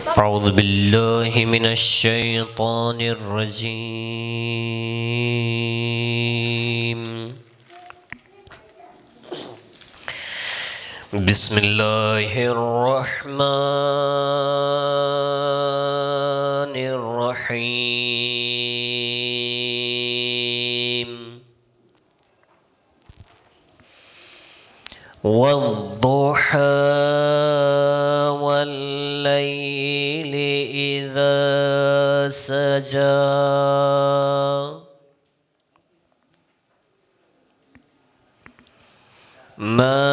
أعوذ بالله من الشيطان الرجيم. بسم الله الرحمن الرحيم. والضحى والليل إذا سجى ما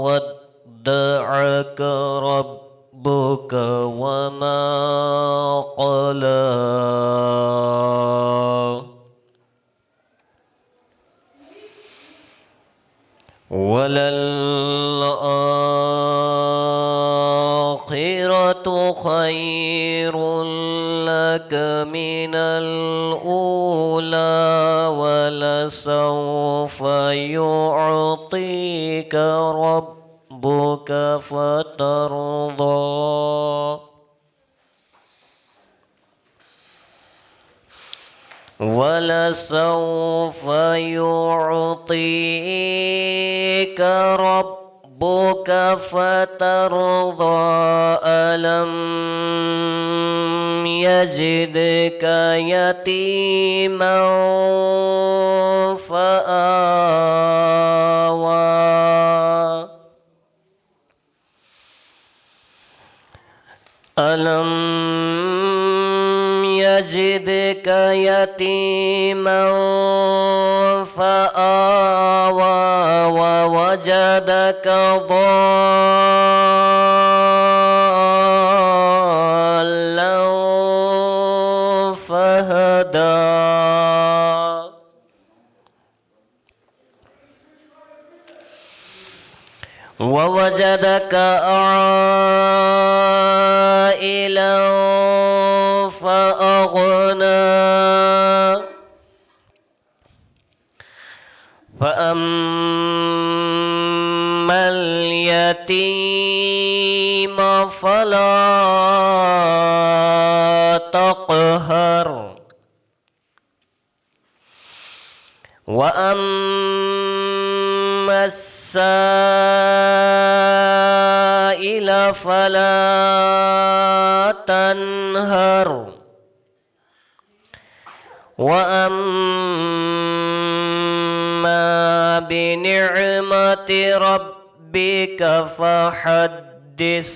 ودعك ربك وما قلى وللآخرة خير لك من الأولى ولسوف يعطيك ربك فترضى ولسوف يعطيك ربك فترضى ألم يجدك يتيما فآوى ألم يجدك يتيما فآوى ووجدك ضالا فهدى ووجدك عائلا فأغنى فأما اليتيم فلا تقهر وأما السائل فلا تنهر وأما بنعمة ربك فحدث.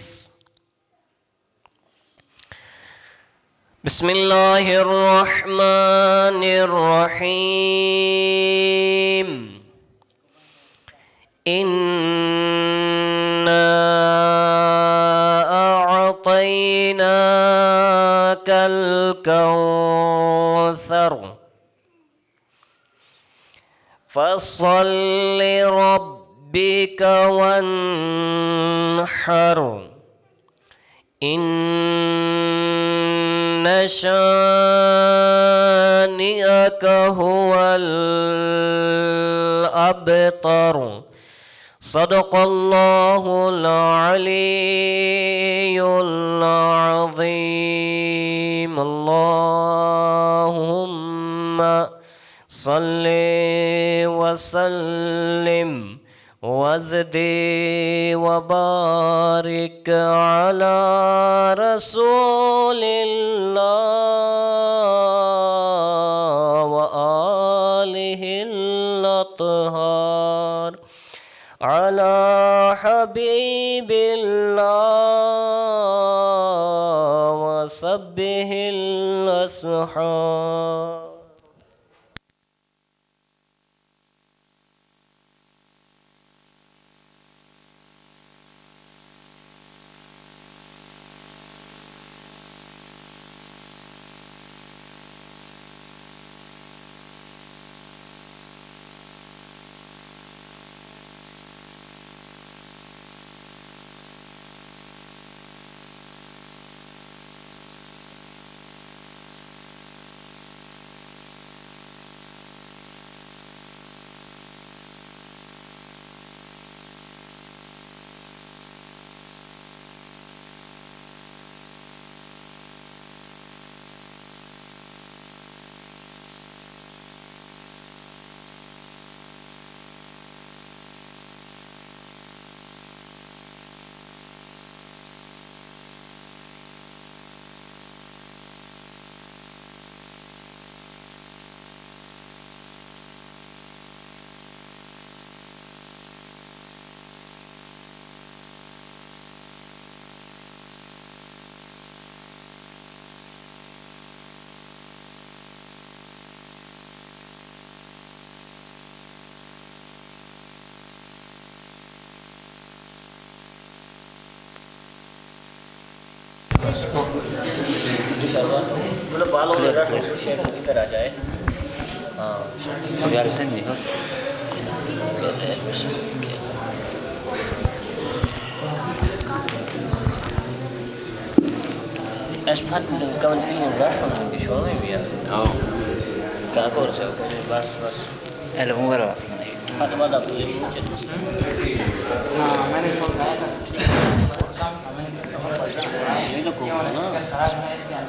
بسم الله الرحمن الرحيم. إنا أعطيناك الكوثر فصل لربك وانحر إن شانئك هو الأبتر. صدق الله العلي العظيم. اللهم صل وسلم وزد وبارك على رسول الله وآله الأطهار على حبيب الله وصحبه الأصحاب. مطلب بالوں میں رکھ شیخ ادھر آ جائے. ہاں biar bisa nih bos. Es hat kawan ini rasa mungkin soalnya ya. Oh. Tak kau rasa bas. Ilmu baru asal. Ada mana boleh mungkin. Ini kok mana?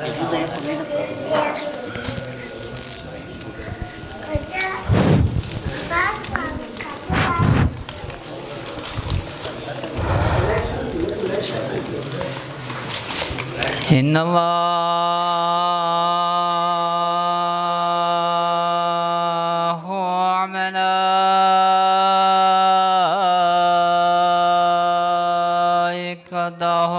Itu dah yang boleh. إن الله وملائكته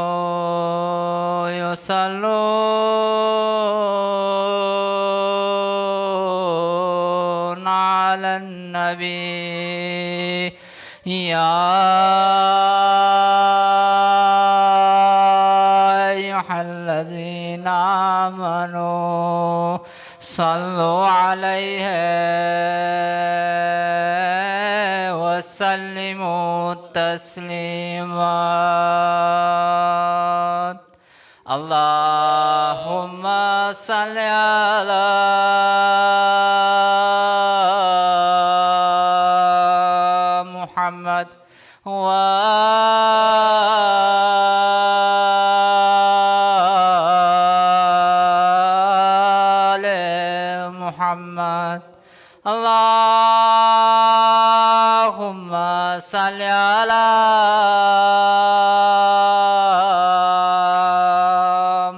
يصلون على النبي الذين آمنوا صلوا عليه وسلموا تسليما اللهم صل على محمد محمد اللهم صل على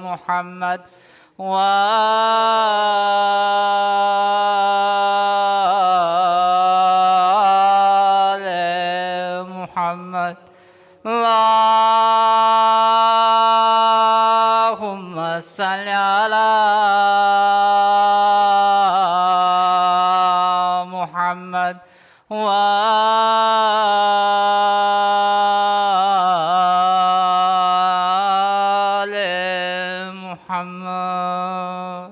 محمد وآل محمد اللهم صل على محمد وآل محمد.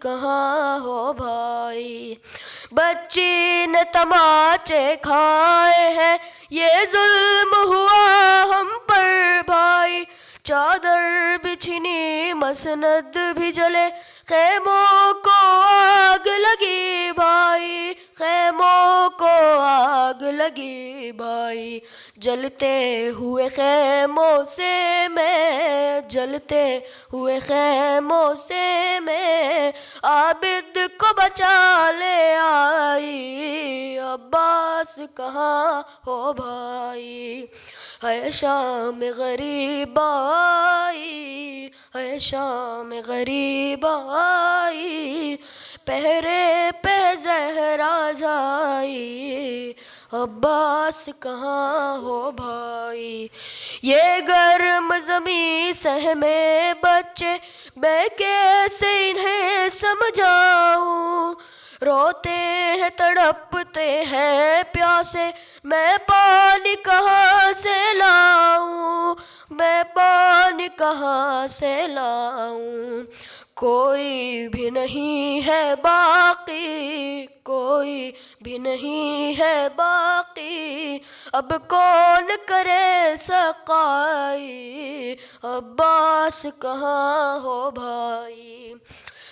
کہاں ہو بھائی. بچی نے تماچے کھائے ہیں یہ ظلم ہوا ہم پر بھائی. چادر بھی چھنی مسند بھی جلے خیموں کو آگ لگی بھائی. خیموں کو آگ لگی بھائی. جلتے ہوئے خیموں سے میں جلتے ہوئے خیموں سے میں عابد کو بچا لے آئی. عباس کہاں ہو بھائی. ہے شام غریب آئی ہے شام غریب آئی. پہرے پہ زہرا جائی. عباس کہاں ہو بھائی. یہ گرم زمیں سہمے بچے میں کیسے انہیں سمجھاؤں. روتے ہیں تڑپتے ہیں پیاسے میں پانی کہاں سے لاؤں. میں پانی کہاں سے لاؤں. کوئی بھی نہیں ہے باقی کوئی بھی نہیں ہے باقی. اب کون کرے سقائی. عباس کہاں ہو بھائی.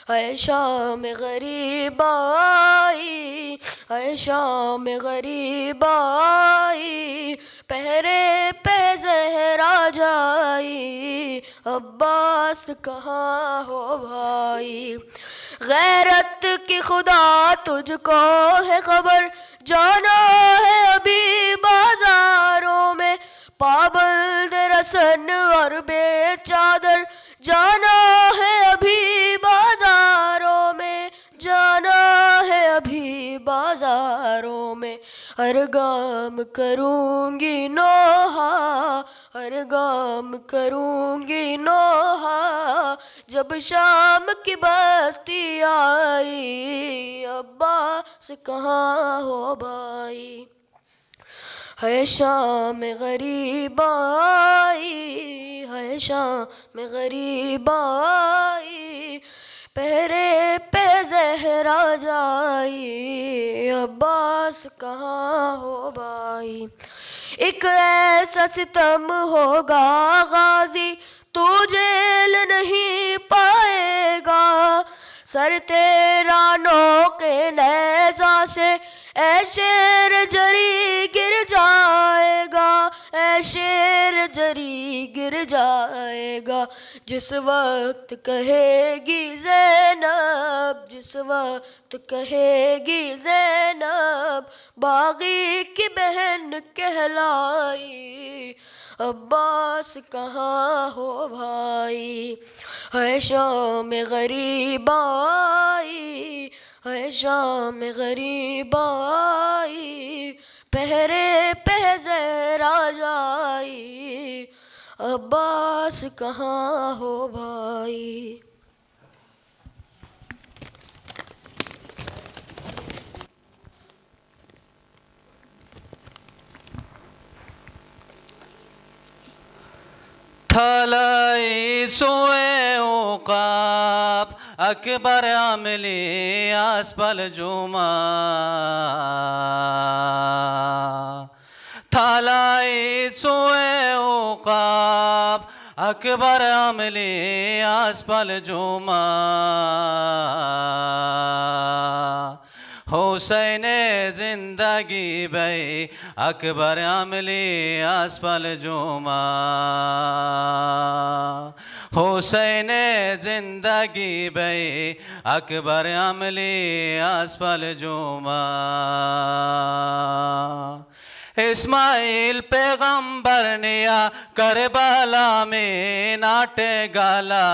ہے شام غریب آئی ہے شام غریب آئی. پہرے پہ زہرا جائی. عباس کہاں ہو بھائی. غیرت کی خدا تجھ کو ہے خبر جانا ہے ابھی بازاروں میں. پابند رسن اور بے چادر جانا ہے ابھی بازاروں میں. جانا ہے ابھی بازاروں میں. ہر گام کروں گی نوحہ ہر گام کروں گی نوحہ. جب شام کی بستی آئی. عباس کہاں ہو بھائی. ہے شام غریب آئی ہے شام غریب آئی. پہرے پہ زہرا جائی. عباس کہاں ہو بھائی. ایک ایسا ستم ہوگا غازی تو جیل نہیں پائے گا. سر تیرا نوق نیزہ سے اے شیر جری گر جائے گا. اے شیر جری گر جائے گا. جس وقت کہے گی زینب جس وقت کہے گی زینب باغی کی بہن کہلائی. عباس کہاں ہو بھائی. ہے شام غریب آئی ہے شام غریب آئی. پہرے پہ زہرا جائی. عباس کہاں ہو بھائی. تھالائی سوئے عقاب اکبر عملی اسپل جمعہ. تھالائی سوئے عقاب اکبر عملی اسپل جمعہ. حسین زندگی بھئی اکبر عملی اسپل جمعہ. حسین زندگی بھئی اکبر عملی اسپل جمعہ. اسماعیل پیغمبر نیا کربلا میں ناٹے گالا.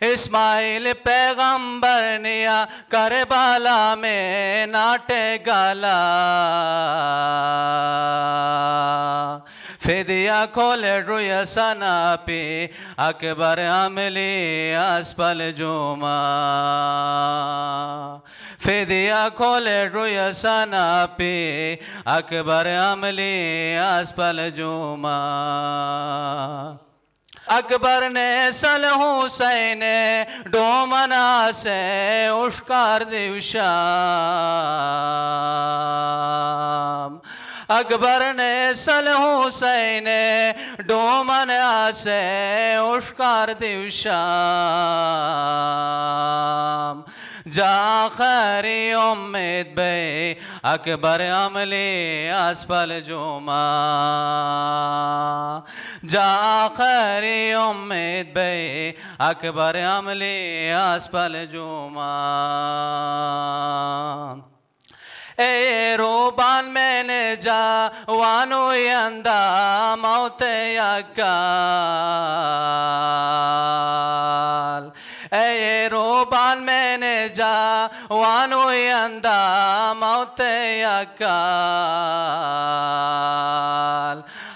اسماعیل پیغمبر نیا کربلا میں ناٹے گالا. فدیہ کھولے روی سنا پی اکبر عملی اسپل جمعہ. فدیہ کھولے روی سنا پی اکبر عملی اسپل جمعہ. اکبر نے سل حسین ڈومنا سے اشکار دیوشام اکبر نے سل حسین ڈومنا سے اشکار دیوشام جا خیری امید بے اکبر عملی اسپل جوما جا خیری امید بے اکبر عملی اسپل جوما اے روبان میں نے جا وانو یندا موت یکال اے روبان میں نے جا وانو یندا موت یکال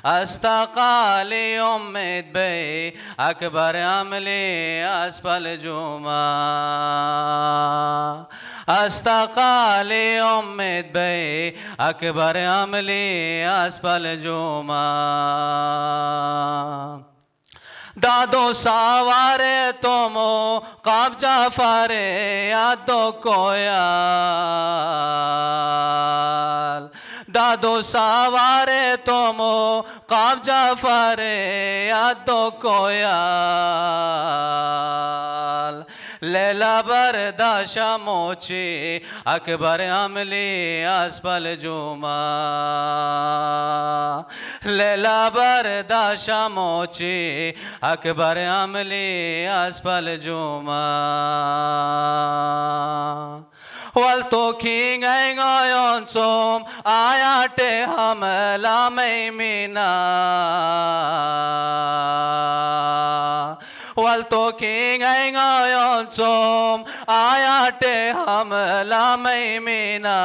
استقالی امید بے اکبر عملی اسپل جوما استقالی امید بے اکبر عملی اسپل جوما دادو ساوارے تومو قاب جعفر یادو کویال دادو ساوارے تومو قاب جعفر یادو کویال لیلا برداشا موچی اکبر عملی اسپل جوما لیلا برداشا موچی اکبر عملی اسپل جوما والتو کینگیں گایون سوم آیات حملہ میمینا والتو کینگیں گایون سوم آیات حملہ میمینا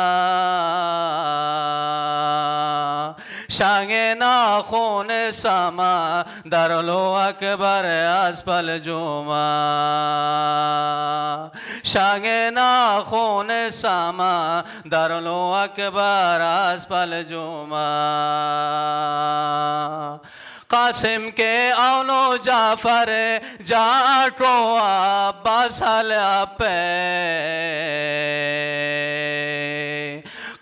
شانگ ناخون سما درلو اکبر اسپل جوما شانگ ناخون سما درلو اکبر اسپل جوما قاسم کے اونو جعفر جاٹو عباس پہ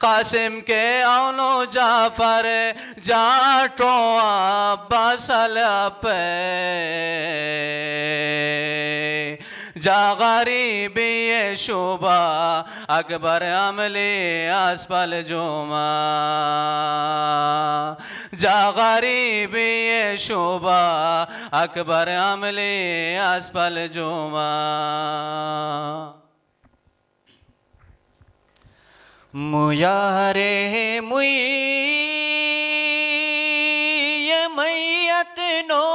قاسم کے اونو جعفر جاٹو عباس پہ جا غریبی شعبہ اکبر عملی اسپل جوما جا غریبی شعبہ اکبر عملی اسپل جوما مویارے موی یہ میت نوز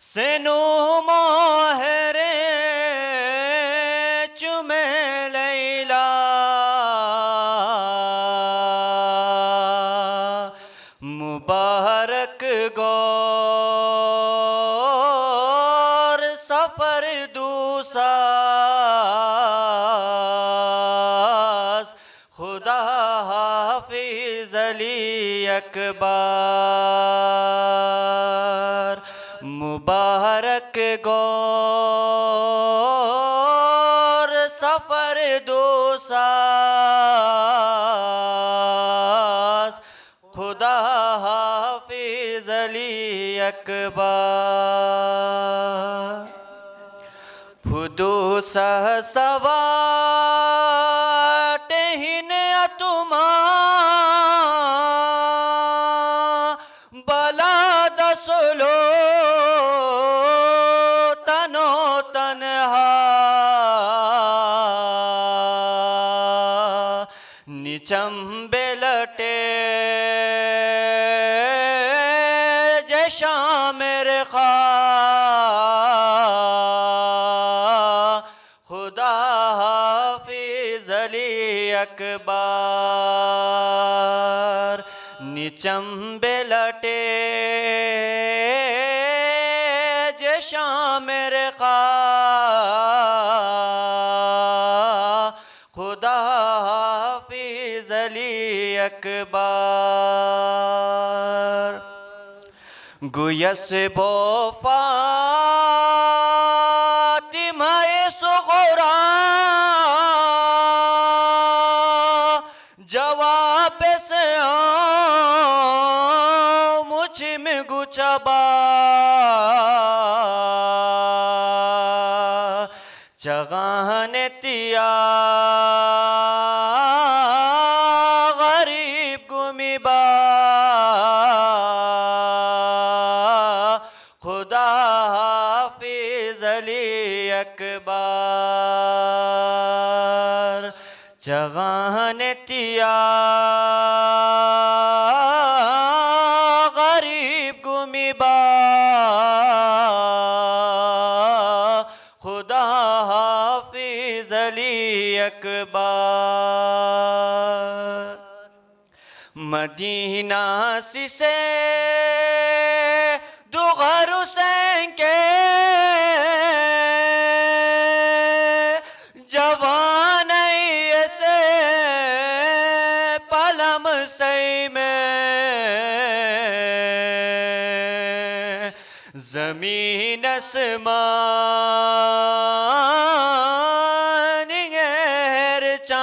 سنو موہرے چمے لیلا مبارک گور سفر خدا حافظ علی اکبر مبارک گور سفر دوساز خدا حافظ علی اکبر پھدو سوات ہن اتما بلا دسلو تنو تنہا نچم بلٹے جشا میرے خدا حافظ علی اکبر نچم بلٹے جشا میرے خدا حافظ علی اکبر گویس بو فاطمہ صغرا جواب سے مجھ میں گچبا چغان تیا غریب گمی با خدا حافظ علی اکبر چغان تیا غریب گمی با خدا حافظ علی اکبر مدینہ سے دوغر حسین کے جوان ایسے پلم سی میں زمین اسمان غیر چام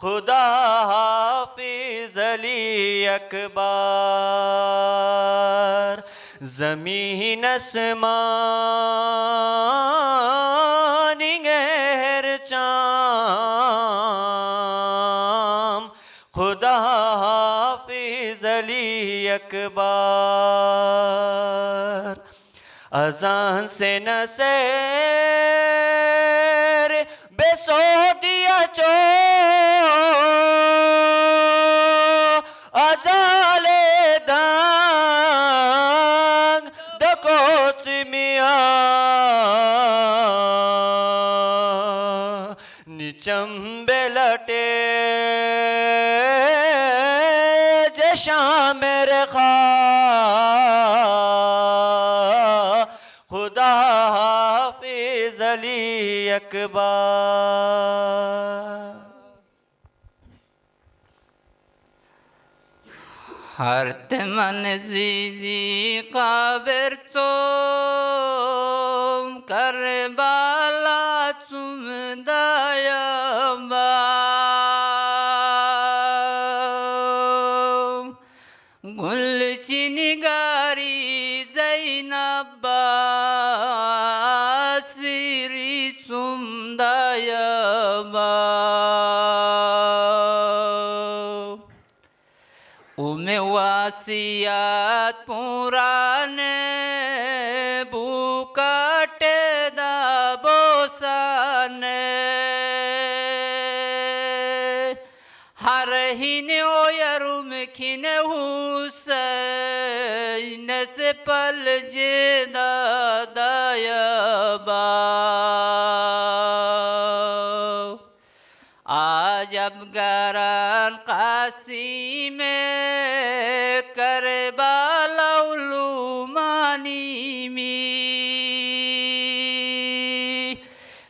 خدا حافظ علی اکبر زمین اسمان غیر چام خدا حافظ علی اکبر اذان سے نصیر بے سو دیا چو اجال دنگ دکوچ میاں نیچم بیلٹے جشاں میرے خواہ خدا حافظ علی اکبر ہر تمن زیزی قابر توم کربلا تم دایم گل چنگاری زینب سری تم دایم واسیات پرانے بوکٹ دا بوسانے ہر ہین یروم کھن حسین سے پل جدا دایبا عجب گران قاسم کربلا علومانی می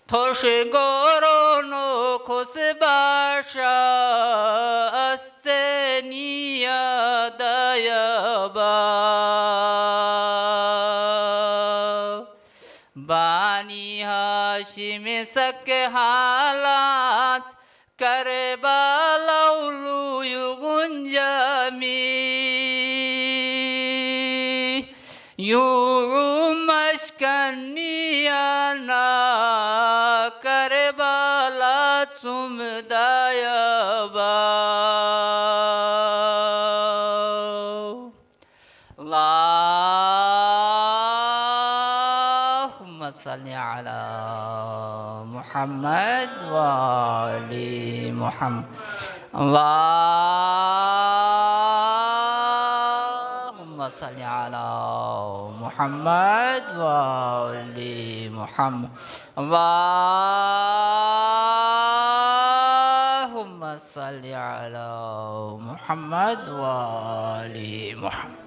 تھوش گورونو خوش باشا اسنیا دایبا بانی ہاشم سک حالات کربلا علو گنجامی یوں مشکن میانا کربلا تم دایبا اللہم صلی علی محمد وآل محمد اللہم صلی علی محمد وآل محمد اللہم صلی علی محمد وآل محمد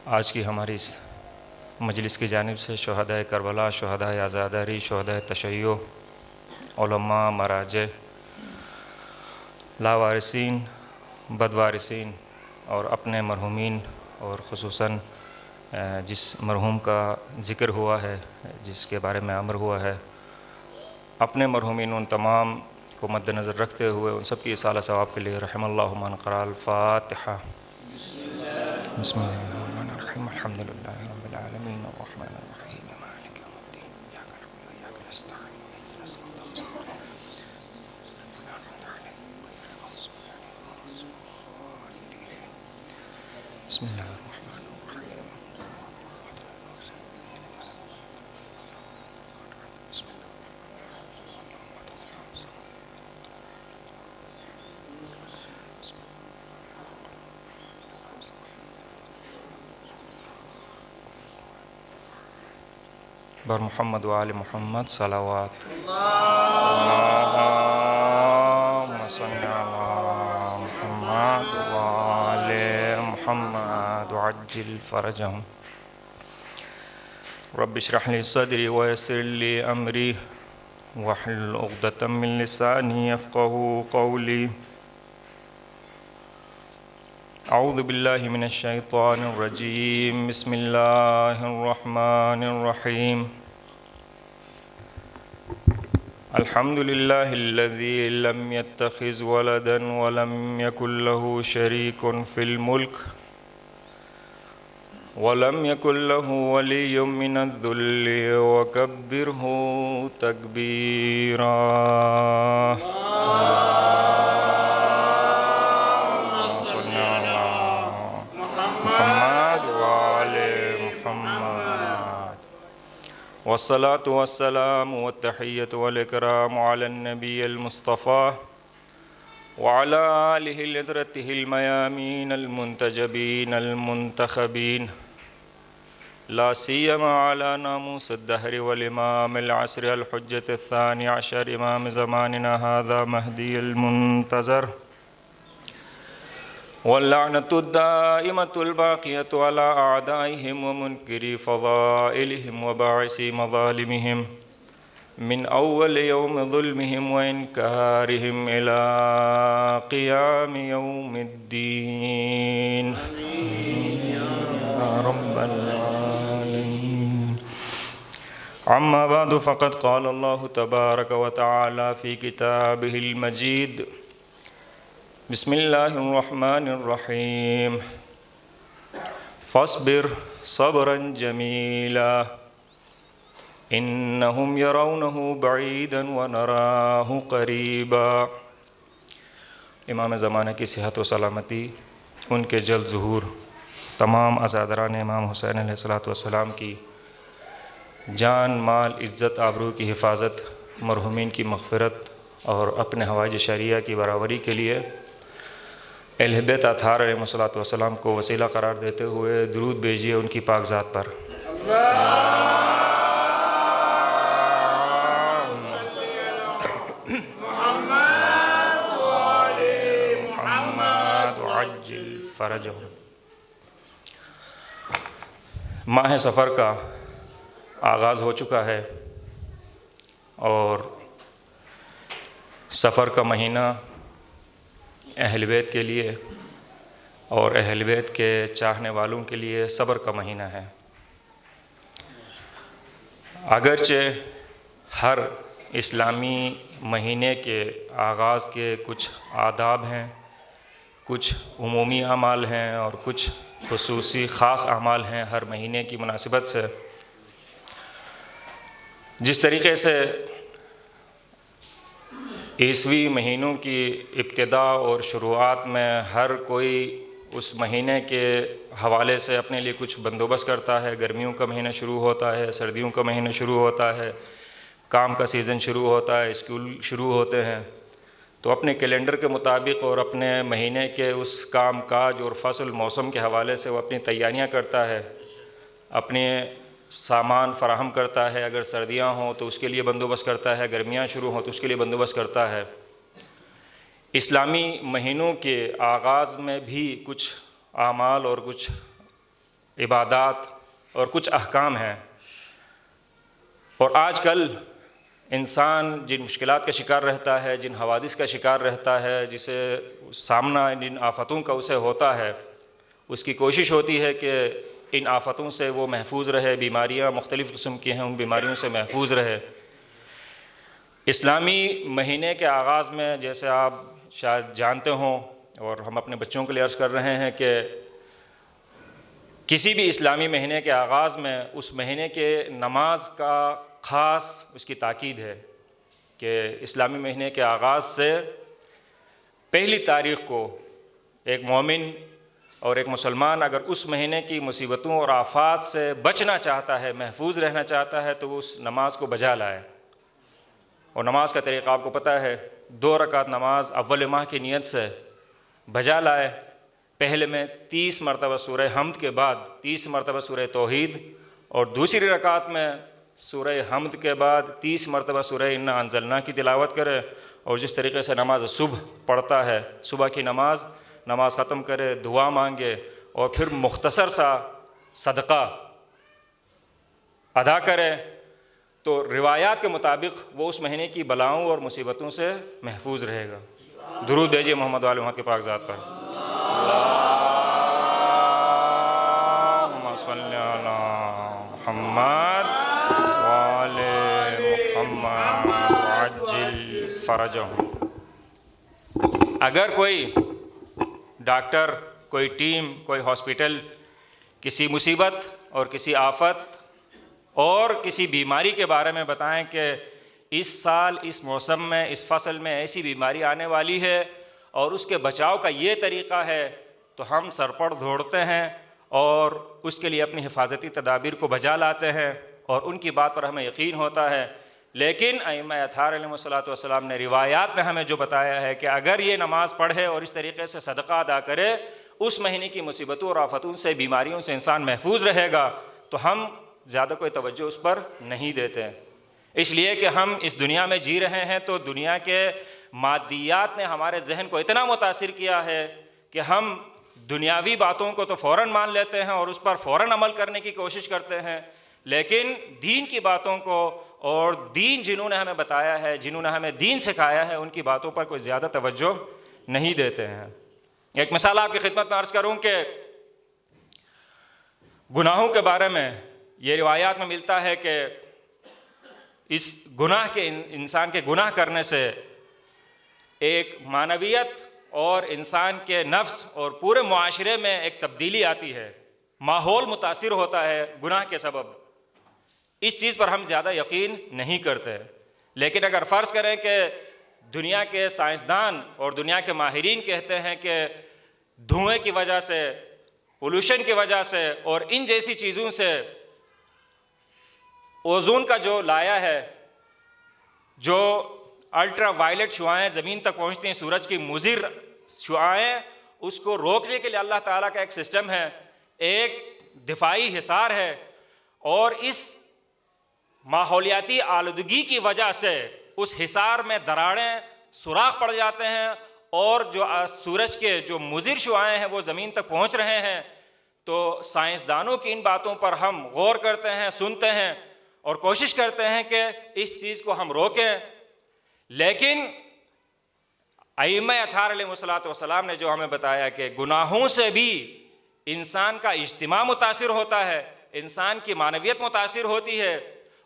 آج کی ہماری اس مجلس کی جانب سے شہدائے کربلا، شہدائے آزاداری، شہدائے تشیع، علماء، مراجع، لاوارثین، بدوارثین اور اپنے مرحومین، اور خصوصاً جس مرحوم کا ذکر ہوا ہے، جس کے بارے میں امر ہوا ہے، اپنے مرحومین ان تمام کو مد نظر رکھتے ہوئے ان سب کی اصالہ ثواب کے لیے رحم اللہ من قرأ الفاتحہ۔ بسم اللہ الرحمن الرحیم، الحمد للہ رب العالمین، الرحمن الرحیم، مالک یوم الدین، ایاک نعبد و ایاک نستعین، اہدنا الصراط المستقیم، بسم اللہ الرحمن الرحیم۔ بر محمد و آل محمد صلوات۔ اللہم صل علی محمد و آل محمد وعجل فرجہم۔ رب اشرح لی صدری ویسر لی امری واحلل عقدۃ من لسانی یفقہوا قولی۔ اعوذ باللہ من الشیطان الرجیم، بسم اللہ الرحمن الرحیم۔ الحمد للہ الذی لم يتخذ ولدا ولم يكن له شریک فی الملک ولم يكن له ولی من الذل وکبرہ تکبیرا۔ والصلاة والسلام والتحية والإكرام على النبي المصطفى وعلى آله الإذرته الميامين المنتجبين المنتخبين، لا سيما على ناموس الدهر والإمام العصر الحجة الثاني عشر إمام زماننا هذا مهدي المنتظر، واللعنة الدائمة الباقية على أعدائهم ومنكري فضائلهم وباعثي مظالمهم من أول يوم ظلمهم وإنكارهم إلى قيام يوم الدين، يا رب العالمين۔ أما بعد، فقد قال الله تبارك وتعالى في كتابه المجيد، بسم اللہ الرحمن الرحیم، فاصبر صبرا جمیلا انہم یرونہ بعیدا ونراہ قریبا۔ امام زمانہ کی صحت و سلامتی، ان کے جلد ظہور، تمام عزادران امام حسین علیہ السلام کی جان، مال، عزت، آبرو کی حفاظت، مرحومین کی مغفرت اور اپنے حوائج شرعیہ کی برابری کے لیے اہل بیت اطہار علیہ السلام کو وسیلہ قرار دیتے ہوئے درود بھیجیے ان کی پاک ذات پر۔ محمد وعجل فرجہم۔ ماہ سفر کا آغاز ہو چکا ہے، اور سفر کا مہینہ اہل بیت کے لیے اور اہل بیت کے چاہنے والوں کے لیے صبر کا مہینہ ہے۔ اگرچہ ہر اسلامی مہینے کے آغاز کے کچھ آداب ہیں، کچھ عمومی اعمال ہیں اور کچھ خصوصی خاص اعمال ہیں ہر مہینے کی مناسبت سے، جس طریقے سے عیسوی مہینوں کی ابتدا اور شروعات میں ہر کوئی اس مہینے کے حوالے سے اپنے لیے کچھ بندوبست کرتا ہے، گرمیوں کا مہینہ شروع ہوتا ہے، سردیوں کا مہینہ شروع ہوتا ہے، کام کا سیزن شروع ہوتا ہے، اسکول شروع ہوتے ہیں، تو اپنے کیلنڈر کے مطابق اور اپنے مہینے کے اس کام کاج اور فصل موسم کے حوالے سے وہ اپنی تیاریاں کرتا ہے، اپنے سامان فراہم کرتا ہے۔ اگر سردیاں ہوں تو اس کے لیے بندوبست کرتا ہے، گرمیاں شروع ہوں تو اس کے لیے بندوبست کرتا ہے۔ اسلامی مہینوں کے آغاز میں بھی کچھ اعمال اور کچھ عبادات اور کچھ احکام ہیں، اور آج کل انسان جن مشکلات کا شکار رہتا ہے، جن حوادث کا شکار رہتا ہے، جسے سامنا جن آفتوں کا اسے ہوتا ہے، اس کی کوشش ہوتی ہے کہ ان آفتوں سے وہ محفوظ رہے، بیماریاں مختلف قسم کی ہیں ان بیماریوں سے محفوظ رہے۔ اسلامی مہینے کے آغاز میں جیسے آپ شاید جانتے ہوں اور ہم اپنے بچوں کے لیے عرض کر رہے ہیں کہ کسی بھی اسلامی مہینے کے آغاز میں اس مہینے کے نماز کا خاص اس کی تاکید ہے کہ اسلامی مہینے کے آغاز سے پہلی تاریخ کو ایک مومن اور ایک مسلمان اگر اس مہینے کی مصیبتوں اور آفات سے بچنا چاہتا ہے، محفوظ رہنا چاہتا ہے، تو وہ اس نماز کو بجا لائے۔ اور نماز کا طریقہ آپ کو پتہ ہے، 2 رکعت نماز اول ماہ کی نیت سے بجا لائے۔ پہلے میں 30 مرتبہ سورہ حمد کے بعد 30 مرتبہ سورہ توحید، اور دوسری رکعت میں سورہ حمد کے بعد 30 مرتبہ سورہ انا انزلنا کی تلاوت کرے، اور جس طریقے سے نماز صبح پڑھتا ہے، صبح کی نماز ختم کرے، دعا مانگے اور پھر مختصر سا صدقہ ادا کرے، تو روایات کے مطابق وہ اس مہینے کی بلاؤں اور مصیبتوں سے محفوظ رہے گا۔ درود بھیجیے محمد والے وہاں کے پاک ذات پر۔ اللہم صلی علی محمد وآل محمد وعجل فرجہم۔ اگر کوئی ڈاکٹر، کوئی ٹیم، کوئی ہاسپٹل کسی مصیبت اور کسی آفت اور کسی بیماری کے بارے میں بتائیں کہ اس سال اس موسم میں اس فصل میں ایسی بیماری آنے والی ہے اور اس کے بچاؤ کا یہ طریقہ ہے، تو ہم سر پڑ دوڑتے ہیں اور اس کے لیے اپنی حفاظتی تدابیر کو بجا لاتے ہیں اور ان کی بات پر ہمیں یقین ہوتا ہے۔ لیکن ائمہ اطہار علیہ الصلوۃ نے روایات میں ہمیں جو بتایا ہے کہ اگر یہ نماز پڑھے اور اس طریقے سے صدقہ ادا کرے، اس مہینے کی مصیبتوں اور آفتوں سے، بیماریوں سے انسان محفوظ رہے گا، تو ہم زیادہ کوئی توجہ اس پر نہیں دیتے، اس لیے کہ ہم اس دنیا میں جی رہے ہیں تو دنیا کے مادیات نے ہمارے ذہن کو اتنا متاثر کیا ہے کہ ہم دنیاوی باتوں کو تو فوراً مان لیتے ہیں اور اس پر فوراً عمل کرنے کی کوشش کرتے ہیں، لیکن دین کی باتوں کو اور دین جنہوں نے ہمیں بتایا ہے، جنہوں نے ہمیں دین سکھایا ہے، ان کی باتوں پر کوئی زیادہ توجہ نہیں دیتے ہیں۔ ایک مثال آپ کی خدمت میں عرض کروں کہ گناہوں کے بارے میں یہ روایات میں ملتا ہے کہ اس گناہ کے انسان کے گناہ کرنے سے ایک معنویت اور انسان کے نفس اور پورے معاشرے میں ایک تبدیلی آتی ہے، ماحول متاثر ہوتا ہے گناہ کے سبب۔ اس چیز پر ہم زیادہ یقین نہیں کرتے، لیکن اگر فرض کریں کہ دنیا کے سائنسدان اور دنیا کے ماہرین کہتے ہیں کہ دھوئیں کی وجہ سے، پولوشن کی وجہ سے اور ان جیسی چیزوں سے اوزون کا جو لایا ہے، جو الٹرا وائلٹ شعاعیں زمین تک پہنچتی ہیں، سورج کی مضر شعاعیں، اس کو روکنے کے لیے اللہ تعالیٰ کا ایک سسٹم ہے، ایک دفاعی حصار ہے، اور اس ماحولیاتی آلودگی کی وجہ سے اس حصار میں دراڑیں، سوراخ پڑ جاتے ہیں، اور جو سورج کے جو مضر شعاعیں ہیں وہ زمین تک پہنچ رہے ہیں۔ تو سائنسدانوں کی ان باتوں پر ہم غور کرتے ہیں، سنتے ہیں اور کوشش کرتے ہیں کہ اس چیز کو ہم روکیں، لیکن ائمہ اطہار علیہ الصلوۃ نے جو ہمیں بتایا کہ گناہوں سے بھی انسان کا اجتماع متاثر ہوتا ہے، انسان کی معنویت متاثر ہوتی ہے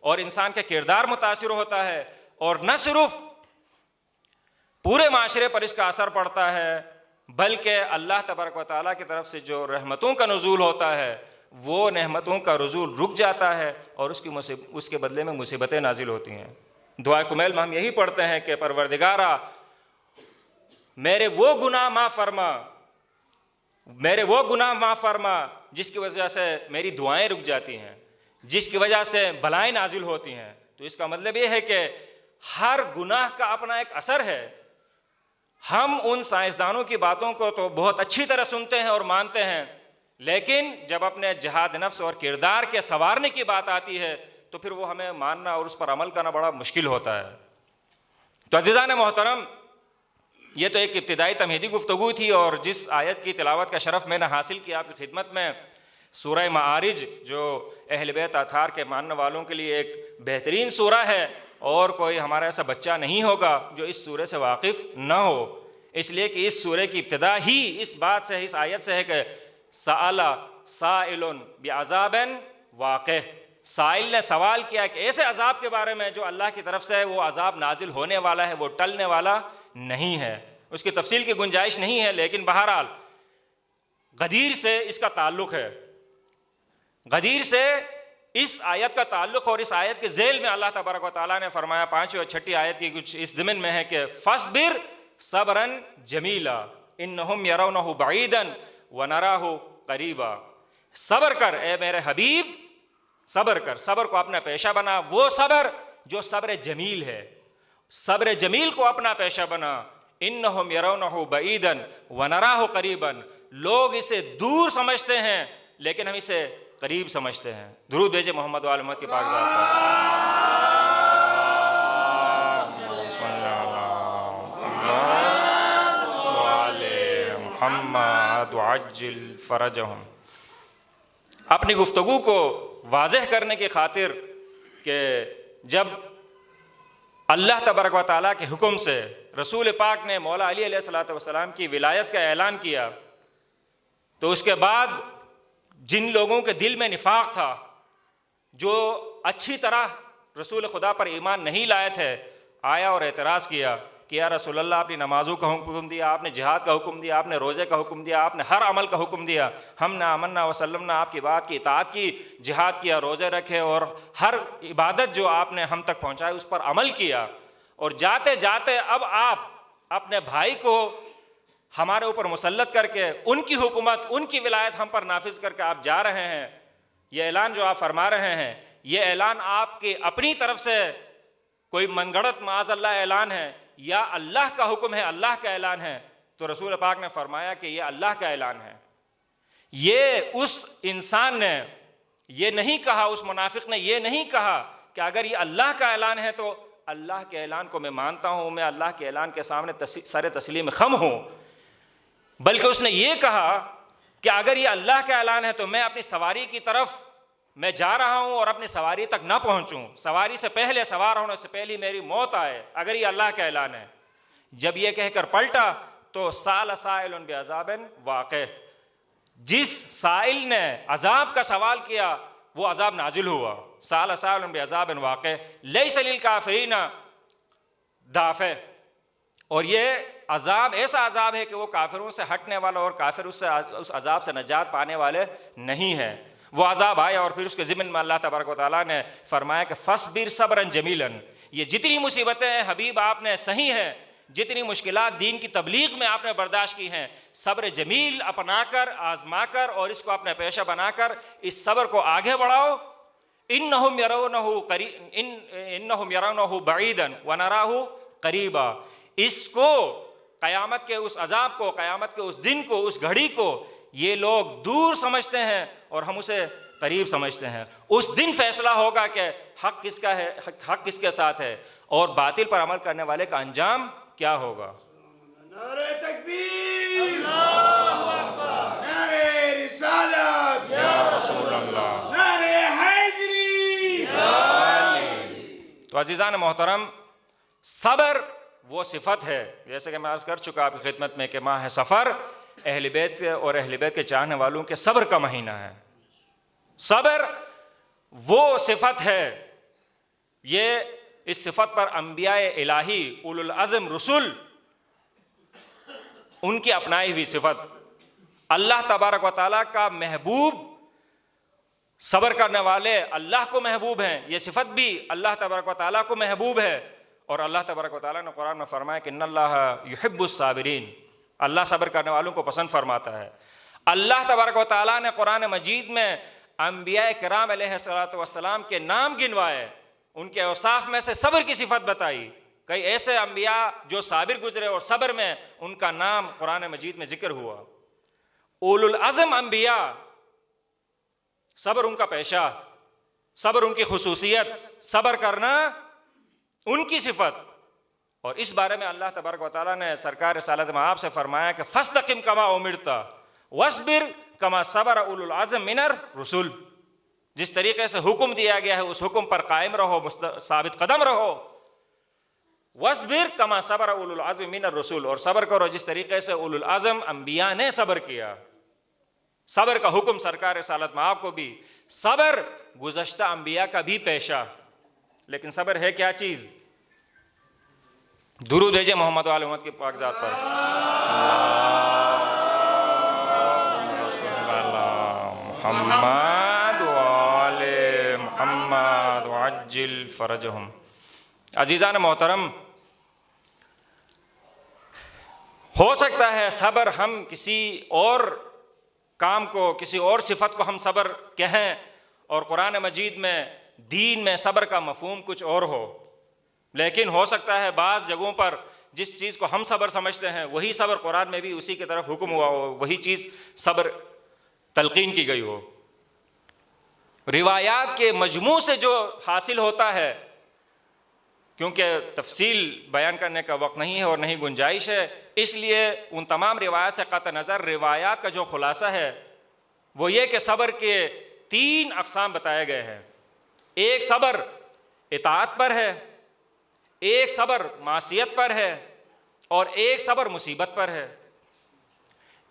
اور انسان کا کردار متاثر ہوتا ہے، اور نہ صرف پورے معاشرے پر اس کا اثر پڑتا ہے بلکہ اللہ تبارک و تعالیٰ کی طرف سے جو رحمتوں کا نزول ہوتا ہے وہ رحمتوں کا نزول رک جاتا ہے اور اس کے بدلے میں مصیبتیں نازل ہوتی ہیں۔ دعائے کمیل میں ہم یہی پڑھتے ہیں کہ پروردگارا میرے وہ گناہ معاف فرما، میرے وہ گناہ معاف فرما جس کی وجہ سے میری دعائیں رک جاتی ہیں، جس کی وجہ سے بلائیں نازل ہوتی ہیں۔ تو اس کا مطلب یہ ہے کہ ہر گناہ کا اپنا ایک اثر ہے۔ ہم ان سائنسدانوں کی باتوں کو تو بہت اچھی طرح سنتے ہیں اور مانتے ہیں، لیکن جب اپنے جہاد نفس اور کردار کے سنوارنے کی بات آتی ہے تو پھر وہ ہمیں ماننا اور اس پر عمل کرنا بڑا مشکل ہوتا ہے۔ تو عزیزان محترم، یہ تو ایک ابتدائی تمہیدی گفتگو تھی، اور جس آیت کی تلاوت کا شرف میں نے حاصل کیا آپ کی خدمت میں، سورہ معارج جو اہل بیت اطہار کے ماننے والوں کے لیے ایک بہترین سورہ ہے، اور کوئی ہمارا ایسا بچہ نہیں ہوگا جو اس سورے سے واقف نہ ہو، اس لیے کہ اس سورے کی ابتدا ہی اس بات سے، اس آیت سے ہے کہ سأل سائل بعذاب واقع، سائل نے سوال کیا کہ ایسے عذاب کے بارے میں جو اللہ کی طرف سے وہ عذاب نازل ہونے والا ہے، وہ ٹلنے والا نہیں ہے۔ اس کی تفصیل کی گنجائش نہیں ہے، لیکن بہرحال غدیر سے اس کا تعلق ہے، غدیر سے اس آیت کا تعلق، اور اس آیت کے ذیل میں اللہ تبارک و تعالیٰ نے فرمایا 5ویں اور 6ٹھی آیت کی کچھ اس ضمن میں ہے کہ فاصبر صبرا جمیلا انہم یرونہ بعیدا ونراہ قریبا، صبر کر اے میرے حبیب، صبر کر، صبر کو اپنا پیشہ بنا، وہ صبر جو صبر جمیل ہے، صبر جمیل کو اپنا پیشہ بنا۔ انہم یرونہ بعیدا ونراہ قریبا، لوگ اسے دور سمجھتے ہیں لیکن ہم اسے قریب سمجھتے ہیں۔ درود بھیجے محمد و آل محمد کی پاک ذات پر، محمد عجل فرجہم۔ اپنی گفتگو کو واضح کرنے کی خاطر کہ جب اللہ تبارک و تعالیٰ کے حکم سے رسول پاک نے مولا علی علیہ السلام کی ولایت کا اعلان کیا، تو اس کے بعد جن لوگوں کے دل میں نفاق تھا، جو اچھی طرح رسول خدا پر ایمان نہیں لائے تھے، آیا اور اعتراض کیا کہ یا رسول اللہ، آپ نے نمازوں کا حکم دیا، آپ نے جہاد کا حکم دیا، آپ نے روزے کا حکم دیا، آپ نے ہر عمل کا حکم دیا، ہم نے آمنا وسلمنا، آپ کی بات کی اطاعت کی، جہاد کیا، روزے رکھے، اور ہر عبادت جو آپ نے ہم تک پہنچائی اس پر عمل کیا، اور جاتے جاتے اب آپ اپنے بھائی کو ہمارے اوپر مسلط کر کے ان کی حکومت، ان کی ولایت ہم پر نافذ کر کے آپ جا رہے ہیں۔ یہ اعلان جو آپ فرما رہے ہیں، یہ اعلان آپ کی اپنی طرف سے کوئی من گھڑت معاذ اللہ اعلان ہے یا اللہ کا حکم ہے، اللہ کا اعلان ہے؟ تو رسول پاک نے فرمایا کہ یہ اللہ کا اعلان ہے۔ یہ اس انسان نے یہ نہیں کہا، اس منافق نے یہ نہیں کہا کہ اگر یہ اللہ کا اعلان ہے تو اللہ کے اعلان کو میں مانتا ہوں، میں اللہ کے اعلان کے سامنے سر تسلیم خم ہوں، بلکہ اس نے یہ کہا کہ اگر یہ اللہ کا اعلان ہے تو میں اپنی سواری کی طرف میں جا رہا ہوں اور اپنی سواری تک نہ پہنچوں، سواری سے پہلے، سوار ہونے سے پہلے میری موت آئے، اگر یہ اللہ کا اعلان ہے۔ جب یہ کہہ کر پلٹا تو سأل سائل بعذاب واقع، جس سائل نے عذاب کا سوال کیا وہ عذاب نازل ہوا۔ سأل سائل بعذاب واقع لیس للکافرین دافع، اور یہ عذاب ایسا عذاب ہے کہ وہ کافروں سے ہٹنے والا، اور کافر اس عذاب سے نجات پانے والے نہیں ہیں۔ وہ عذاب آیا، اور پھر اس کے ضمن میں اللہ تبارک و تعالیٰ نے فرمایا کہ فاصبر صبرا جمیلا، یہ جتنی مصیبتیں ہیں حبیب آپ نے سہی ہیں، جتنی مشکلات دین کی تبلیغ میں آپ نے برداشت کی ہیں، صبر جمیل اپنا کر، آزما کر، اور اس کو اپنا پیشہ بنا کر اس صبر کو آگے بڑھاؤ۔ انہم یرونہ بعیدا ونراہ قریبا، اس کو، قیامت کے اس عذاب کو، قیامت کے اس دن کو، اس گھڑی کو یہ لوگ دور سمجھتے ہیں اور ہم اسے قریب سمجھتے ہیں۔ اس دن فیصلہ ہوگا کہ حق کس کا ہے، حق کس کے ساتھ ہے، اور باطل پر عمل کرنے والے کا انجام کیا ہوگا۔ نعرہ تکبیر، اللہ اکبر، نعرہ رسالت، یا رسول اللہ، نعرہ حیدری۔ تو عزیزان محترم، صبر وہ صفت ہے، جیسے کہ میں عرض کر چکا آپ کی خدمت میں کہ ماہ سفر اہل بیت اور اہل بیت کے چاہنے والوں کے صبر کا مہینہ ہے۔ صبر وہ صفت ہے، یہ اس صفت پر انبیاء الہی، اولو العزم رسول، ان کی اپنائی ہوئی صفت، اللہ تبارک و تعالیٰ کا محبوب صبر کرنے والے اللہ کو محبوب ہیں، یہ صفت بھی اللہ تبارک و تعالیٰ کو محبوب ہے۔ اور اللہ تبارک و تعالیٰ نے قرآن میں فرمایا کہ ان اللہ یحب الصابرین، اللہ صبر کرنے والوں کو پسند فرماتا ہے۔ اللہ تبارک و تعالیٰ نے قرآن مجید میں انبیاء کرام علیہ السلام کے نام گنوائے، ان کے اوصاف میں سے صبر کی صفت بتائی۔ کئی ایسے انبیاء جو صابر گزرے اور صبر میں ان کا نام قرآن مجید میں ذکر ہوا۔ اولو العزم انبیاء، صبر ان کا پیشہ، صبر ان کی خصوصیت، صبر کرنا ان کی صفت۔ اور اس بارے میں اللہ تبارک و تعالیٰ نے سرکار رسالت میں آپ سے فرمایا کہ فاستقم کما امرت واصبر کما صبر اولو العزم من الرسل، جس طریقے سے حکم دیا گیا ہے اس حکم پر قائم رہو، ثابت قدم رہو. وَاصْبِرْ کما صبر اولو العزم من الرسل، اور صبر کرو جس طریقے سے اولو العزم انبیاء نے صبر کیا. صبر کا حکم سرکار رسالت مآب کو بھی، صبر گزشتہ انبیاء کا بھی پیشہ. لیکن صبر ہے کیا چیز؟ درود بھیجے محمد وآل محمد کی پاک ذات پر. محمد وآل محمد وعجل فرجہم. عزیزان محترم، ہو سکتا ہے صبر ہم کسی اور کام کو، کسی اور صفت کو ہم صبر کہیں، اور قرآن مجید میں دین میں صبر کا مفہوم کچھ اور ہو. لیکن ہو سکتا ہے بعض جگہوں پر جس چیز کو ہم صبر سمجھتے ہیں وہی صبر قرآن میں بھی اسی کی طرف حکم ہوا ہو، وہی چیز صبر تلقین کی گئی ہو. روایات کے مجموع سے جو حاصل ہوتا ہے، کیونکہ تفصیل بیان کرنے کا وقت نہیں ہے اور نہیں گنجائش ہے، اس لیے ان تمام روایات سے قطع نظر روایات کا جو خلاصہ ہے وہ یہ کہ صبر کے 3 اقسام بتائے گئے ہیں. ایک صبر اطاعت پر ہے، ایک صبر معصیت پر ہے، اور ایک صبر مصیبت پر ہے.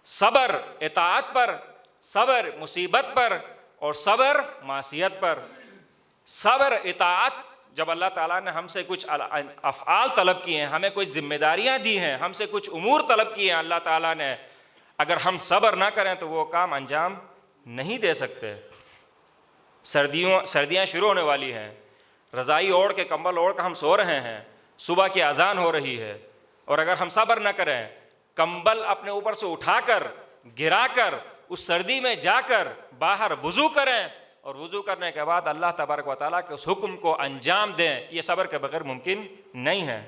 صبر اطاعت پر، صبر مصیبت پر، اور صبر معصیت پر. صبر اطاعت، جب اللہ تعالیٰ نے ہم سے کچھ افعال طلب کیے ہیں، ہمیں کچھ ذمہ داریاں دی ہیں، ہم سے کچھ امور طلب کیے ہیں اللہ تعالیٰ نے، اگر ہم صبر نہ کریں تو وہ کام انجام نہیں دے سکتے. سردیاں شروع ہونے والی ہیں، رضائی اوڑھ کے کمبل اوڑھ کر ہم سو رہے ہیں، صبح کی اذان ہو رہی ہے، اور اگر ہم صبر نہ کریں، کمبل اپنے اوپر سے اٹھا کر گرا کر اس سردی میں جا کر باہر وضو کریں، اور وضو کرنے کے بعد اللہ تبارک و تعالیٰ کے اس حکم کو انجام دیں، یہ صبر کے بغیر ممکن نہیں ہے.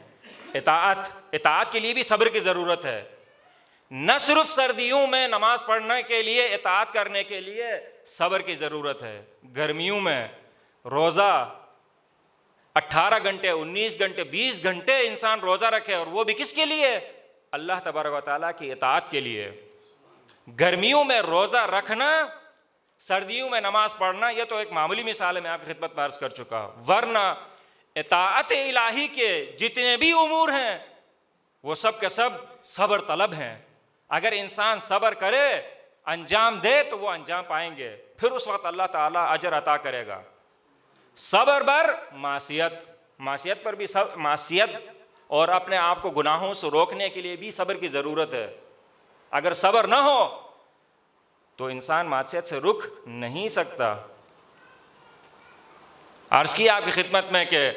اطاعت کے لیے بھی صبر کی ضرورت ہے. نہ صرف سردیوں میں نماز پڑھنے کے لیے، اطاعت کرنے کے لیے صبر کی ضرورت ہے. گرمیوں میں روزہ 18 گھنٹے 19 گھنٹے 20 گھنٹے انسان روزہ رکھے، اور وہ بھی کس کے لیے؟ اللہ تبارک و تعالیٰ کی اطاعت کے لیے. گرمیوں میں روزہ رکھنا، سردیوں میں نماز پڑھنا، یہ تو ایک معمولی مثال ہے، میں آپ کی خدمت میں عرض کر چکا. ورنہ اطاعت الہی کے جتنے بھی امور ہیں وہ سب کے سب صبر طلب ہیں. اگر انسان صبر کرے، انجام دے، تو وہ انجام پائیں گے، پھر اس وقت اللہ تعالیٰ اجر عطا کرے گا. صبر پر معصیت پر بھی معصیت اور اپنے آپ کو گناہوں سے روکنے کے لیے بھی صبر کی ضرورت ہے. اگر صبر نہ ہو تو انسان معصیت سے رک نہیں سکتا. عرض کیا آپ کی خدمت میں کہ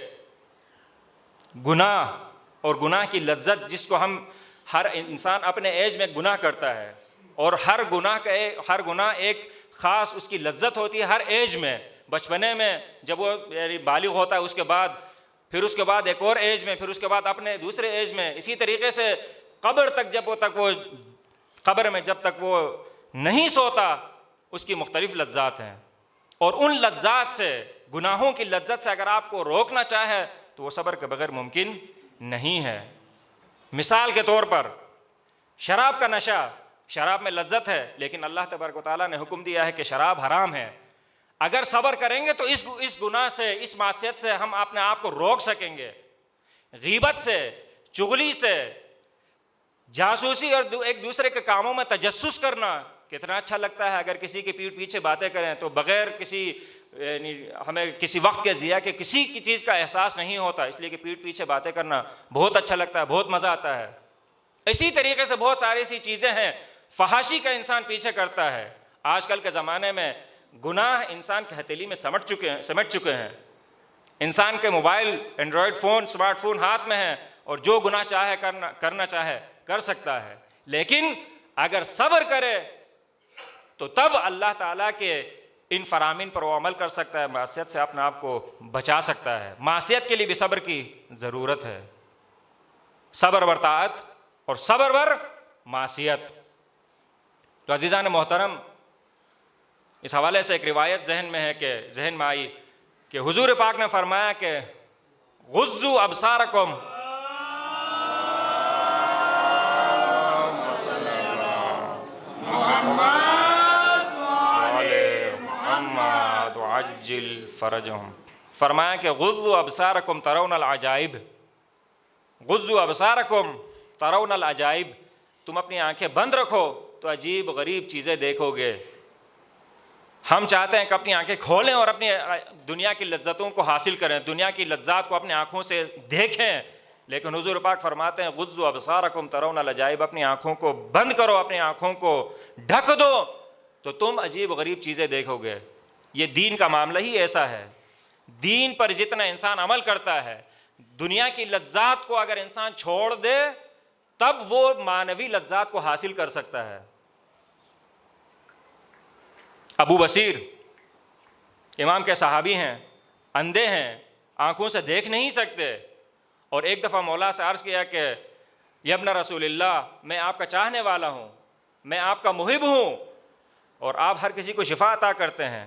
گناہ اور گناہ کی لذت، جس کو ہر انسان اپنے ایج میں گناہ کرتا ہے، اور ہر گناہ ایک خاص اس کی لذت ہوتی ہے ہر ایج میں. بچپنے میں جب وہ بالغ ہوتا ہے، اس کے بعد پھر اس کے بعد ایک اور ایج میں، پھر اس کے بعد اپنے دوسرے ایج میں، اسی طریقے سے قبر تک قبر میں جب تک وہ نہیں سوتا، اس کی مختلف لذات ہیں. اور ان لذات سے، گناہوں کی لذت سے اگر آپ کو روکنا چاہے تو وہ صبر کے بغیر ممکن نہیں ہے. مثال کے طور پر شراب کا نشہ، شراب میں لذت ہے، لیکن اللہ تبارک و تعالیٰ نے حکم دیا ہے کہ شراب حرام ہے. اگر صبر کریں گے تو اس گناہ سے، اس معصیت سے ہم اپنے آپ کو روک سکیں گے. غیبت سے، چغلی سے، جاسوسی اور ایک دوسرے کے کاموں میں تجسس کرنا کتنا اچھا لگتا ہے. اگر کسی کی پیٹھ پیچھے باتیں کریں تو بغیر ہمیں کسی وقت کے ضیاع کے کسی کی چیز کا احساس نہیں ہوتا، اس لیے کہ پیٹھ پیچھے باتیں کرنا بہت اچھا لگتا ہے، بہت مزہ آتا ہے. اسی طریقے سے بہت ساری ایسی چیزیں ہیں. فحاشی کا انسان پیچھے کرتا ہے. آج کل کے زمانے میں گناہ انسان کی ہتھیلی میں سمٹ چکے ہیں. انسان کے mobile, Android phone, smart phone ہاتھ میں ہے، اور جو گناہ چاہے کرنا چاہے کر سکتا ہے. لیکن اگر صبر کرے تو تب اللہ تعالیٰ کے ان فرامین پر وہ عمل کر سکتا ہے، معصیت سے اپنے آپ کو بچا سکتا ہے. معصیت کے لیے بھی صبر کی ضرورت ہے. صبر ور طاعت اور صبر ور معصیت. تو عزیزان محترم، اس حوالے سے ایک روایت ذہن میں آئی کہ حضور پاک نے فرمایا کہ غضوا ابصارکم، محمد عجل فرجهم. فرمایا کہ غضوا ابصارکم ترون العجائب، غضوا ابصارکم ترون العجائب، تم اپنی آنکھیں بند رکھو تو عجیب غریب چیزیں دیکھو گے. ہم چاہتے ہیں کہ اپنی آنکھیں کھولیں اور اپنی دنیا کی لذتوں کو حاصل کریں، دنیا کی لذات کو اپنی آنکھوں سے دیکھیں، لیکن حضور پاک فرماتے ہیں غضوا ابصارکم ترون العجائب، اپنی آنکھوں کو بند کرو، اپنی آنکھوں کو ڈھک دو تو تم عجیب غریب چیزیں دیکھو گے. یہ دین کا معاملہ ہی ایسا ہے. دین پر جتنا انسان عمل کرتا ہے، دنیا کی لذات کو اگر انسان چھوڑ دے تب وہ معنوی لذات کو حاصل کر سکتا ہے. ابو بصیر امام کے صحابی ہیں، اندھے ہیں، آنکھوں سے دیکھ نہیں سکتے، اور ایک دفعہ مولا سے عرض کیا کہ یا ابن رسول اللہ، میں آپ کا چاہنے والا ہوں، میں آپ کا محب ہوں، اور آپ ہر کسی کو شفا عطا کرتے ہیں.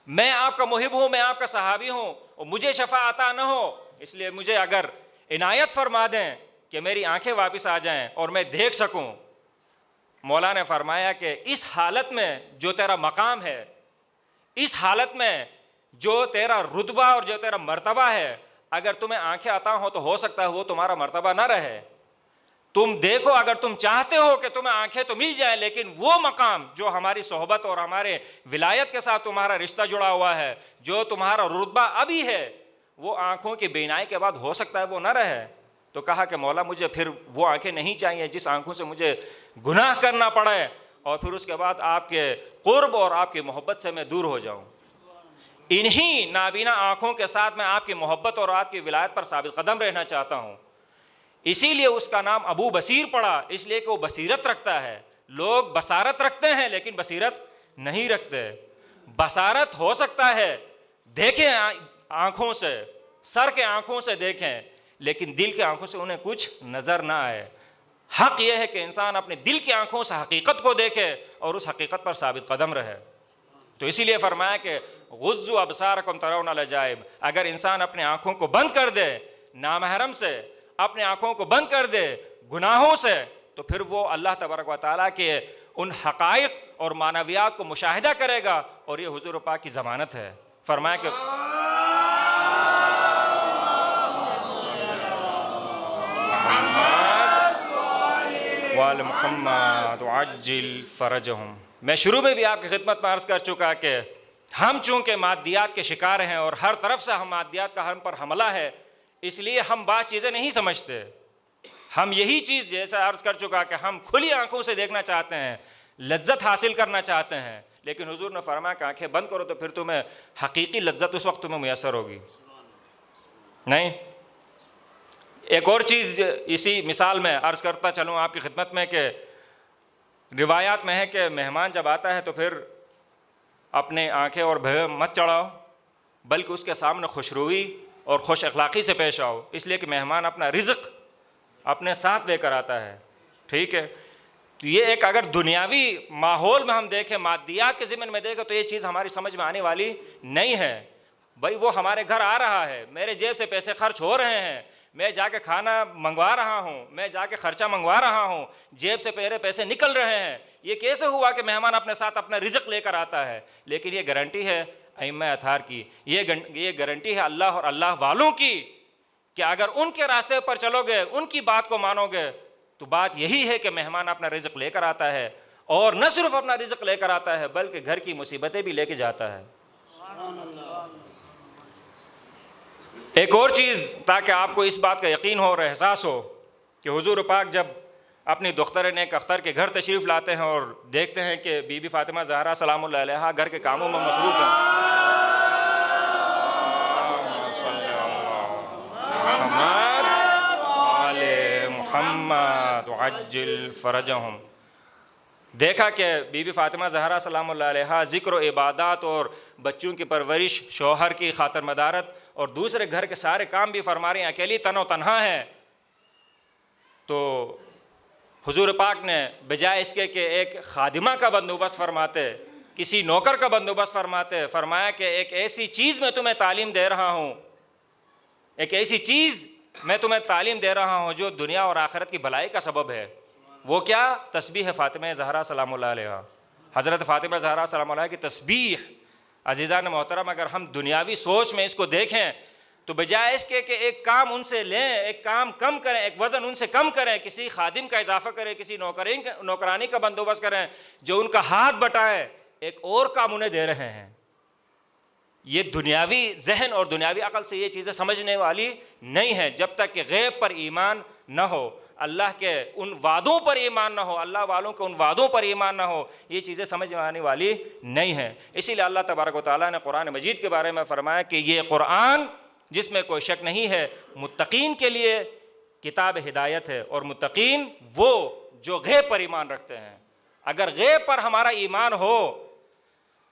میں آپ کا محب ہوں، میں آپ کا صحابی ہوں، اور مجھے شفا عطا نہ ہو، اس لیے مجھے اگر عنایت فرما دیں کہ میری آنکھیں واپس آ جائیں اور میں دیکھ سکوں. مولا نے فرمایا کہ اس حالت میں جو تیرا مقام ہے، اس حالت میں جو تیرا رتبہ اور جو تیرا مرتبہ ہے، اگر تمہیں آنکھیں عطا ہو تو ہو سکتا ہے وہ تمہارا مرتبہ نہ رہے. تم دیکھو، اگر تم چاہتے ہو کہ تمہیں آنکھیں تو مل جائیں، لیکن وہ مقام جو ہماری صحبت اور ہمارے ولایت کے ساتھ تمہارا رشتہ جڑا ہوا ہے، جو تمہارا رتبہ ابھی ہے، وہ آنکھوں کی بینائی کے بعد ہو سکتا ہے وہ نہ رہے. تو کہا کہ مولا مجھے پھر وہ آنکھیں نہیں چاہیے جس آنکھوں سے مجھے گناہ کرنا پڑے، اور پھر اس کے بعد آپ کے قرب اور آپ کی محبت سے میں دور ہو جاؤں. انہی نابینا آنکھوں کے ساتھ میں آپ کی محبت اور آپ کی ولایت پر ثابت قدم رہنا چاہتا ہوں. اسی لیے اس کا نام ابو بصیر پڑا، اس لیے کہ وہ بصیرت رکھتا ہے. لوگ بصارت رکھتے ہیں لیکن بصیرت نہیں رکھتے. بصارت ہو سکتا ہے، دیکھیں آنکھوں سے، سر کے آنکھوں سے دیکھیں، لیکن دل کے آنکھوں سے انہیں کچھ نظر نہ آئے. حق یہ ہے کہ انسان اپنے دل کی آنکھوں سے حقیقت کو دیکھے اور اس حقیقت پر ثابت قدم رہے. تو اسی لیے فرمایا کہ غضوا ابصارکم ترون العجائب. اگر انسان اپنے آنکھوں کو بند کر دے نامحرم سے، اپنے آنکھوں کو بند کر دے گناہوں سے، تو پھر وہ اللہ تبارک و تعالیٰ کے ان حقائق اور معنویات کو مشاہدہ کرے گا، اور یہ حضور پاک کی ضمانت ہے. فرمایا کہ وآل محمد عجل فرجهم. میں شروع میں بھی آپ کی خدمت میں عرض کر چکا کہ ہم چونکہ مادیات کے شکار ہیں اور ہر طرف سے ہم مادیات کا ہم پر حملہ ہے، اس لیے ہم بعض چیزیں نہیں سمجھتے. ہم یہی چیز جیسا عرض کر چکا کہ ہم کھلی آنکھوں سے دیکھنا چاہتے ہیں، لذت حاصل کرنا چاہتے ہیں، لیکن حضور نے فرمایا کہ آنکھیں بند کرو تو پھر تمہیں حقیقی لذت اس وقت تمہیں میسر ہوگی نہیں. ایک اور چیز اسی مثال میں عرض کرتا چلوں آپ کی خدمت میں کہ روایات میں ہے کہ مہمان جب آتا ہے تو پھر اپنے آنکھیں اور بھویں مت چڑھاؤ، بلکہ اس کے سامنے خوشروئی اور خوش اخلاقی سے پیش آؤ، اس لیے کہ مہمان اپنا رزق اپنے ساتھ لے کر آتا ہے. ٹھیک ہے، تو یہ ایک اگر دنیاوی ماحول میں ہم دیکھیں، مادیات کے ضمن میں دیکھیں، تو یہ چیز ہماری سمجھ میں آنے والی نہیں ہے. بھائی وہ ہمارے گھر آ رہا ہے، میرے جیب سے پیسے خرچ ہو رہے ہیں، میں جا کے کھانا منگوا رہا ہوں، میں جا کے خرچہ منگوا رہا ہوں، جیب سے میرے پیسے نکل رہے ہیں. یہ کیسے ہوا کہ مہمان اپنے ساتھ اپنا رزق لے کر آتا ہے؟ لیکن یہ گارنٹی ہے ائمہ اطہار کی، یہ گارنٹی ہے اللہ اور اللہ والوں کی، کہ اگر ان کے راستے پر چلو گے، ان کی بات کو مانو گے، تو بات یہی ہے کہ مہمان اپنا رزق لے کر آتا ہے، اور نہ صرف اپنا رزق لے کر آتا ہے بلکہ گھر کی مصیبتیں بھی لے کے جاتا ہے. ایک اور چیز تاکہ آپ کو اس بات کا یقین ہو اور احساس ہو کہ حضور پاک جب اپنی دختر نیک اختر کے گھر تشریف لاتے ہیں اور دیکھتے ہیں کہ بی بی فاطمہ زہرا سلام اللہ علیہا گھر کے کاموں میں مصروف ہیں، محمد عجل فرجهم، دیکھا کہ بی بی فاطمہ زہرا سلام اللہ علیہا ذکر و عبادات اور بچوں کی پرورش، شوہر کی خاطر مدارت اور دوسرے گھر کے سارے کام بھی فرما رہی ہیں، اکیلی تن و تنہا ہیں. تو حضور پاک نے بجائے اس کے کہ ایک خادمہ کا بندوبست فرماتے، کسی نوکر کا بندوبست فرماتے، فرمایا کہ ایک ایسی چیز میں تمہیں تعلیم دے رہا ہوں، ایک ایسی چیز میں تمہیں تعلیم دے رہا ہوں جو دنیا اور آخرت کی بھلائی کا سبب ہے. وہ کیا؟ تسبیح فاطمہ زہرا سلام اللہ علیہا. حضرت فاطمہ زہرا سلام اللہ کی تسبیح عزیزان محترم اگر ہم دنیاوی سوچ میں اس کو دیکھیں تو بجائے اس کے کہ ایک کام ان سے لیں، ایک کام کم کریں، ایک وزن ان سے کم کریں، کسی خادم کا اضافہ کریں، کسی نوکرانی کا بندوبست کریں جو ان کا ہاتھ بٹائے، ایک اور کام انہیں دے رہے ہیں۔ یہ دنیاوی ذہن اور دنیاوی عقل سے یہ چیزیں سمجھنے والی نہیں ہیں جب تک کہ غیب پر ایمان نہ ہو، اللہ کے ان وعدوں پر ایمان نہ ہو، اللہ والوں کے ان وعدوں پر ایمان نہ ہو، یہ چیزیں سمجھ میں آنے والی نہیں ہیں۔ اسی لیے اللہ تبارک و تعالیٰ نے قرآن مجید کے بارے میں فرمایا کہ یہ قرآن جس میں کوئی شک نہیں ہے متقین کے لیے کتاب ہدایت ہے، اور متقین وہ جو غیب پر ایمان رکھتے ہیں۔ اگر غیب پر ہمارا ایمان ہو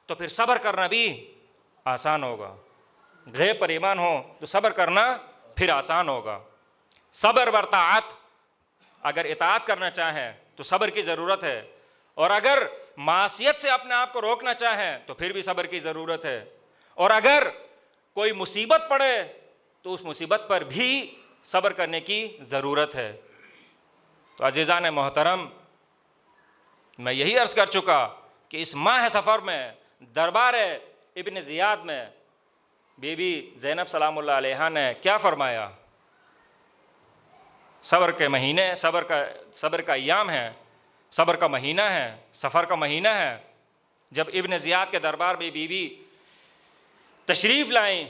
تو پھر صبر کرنا بھی آسان ہوگا، غیب پر ایمان ہو تو صبر کرنا پھر آسان ہوگا۔ صبر و طاعت، اگر اطاعت کرنا چاہیں تو صبر کی ضرورت ہے، اور اگر معصیت سے اپنے آپ کو روکنا چاہیں تو پھر بھی صبر کی ضرورت ہے، اور اگر کوئی مصیبت پڑے تو اس مصیبت پر بھی صبر کرنے کی ضرورت ہے۔ تو عزیزان محترم، میں یہی عرض کر چکا کہ اس ماہ سفر میں دربار ابن زیاد میں بی بی زینب سلام اللہ علیہا نے کیا فرمایا؟ صبر کے مہینے، صبر کا ایام ہے، صبر کا مہینہ ہے، سفر کا مہینہ ہے۔ جب ابن زیاد کے دربار میں بی بی تشریف لائیں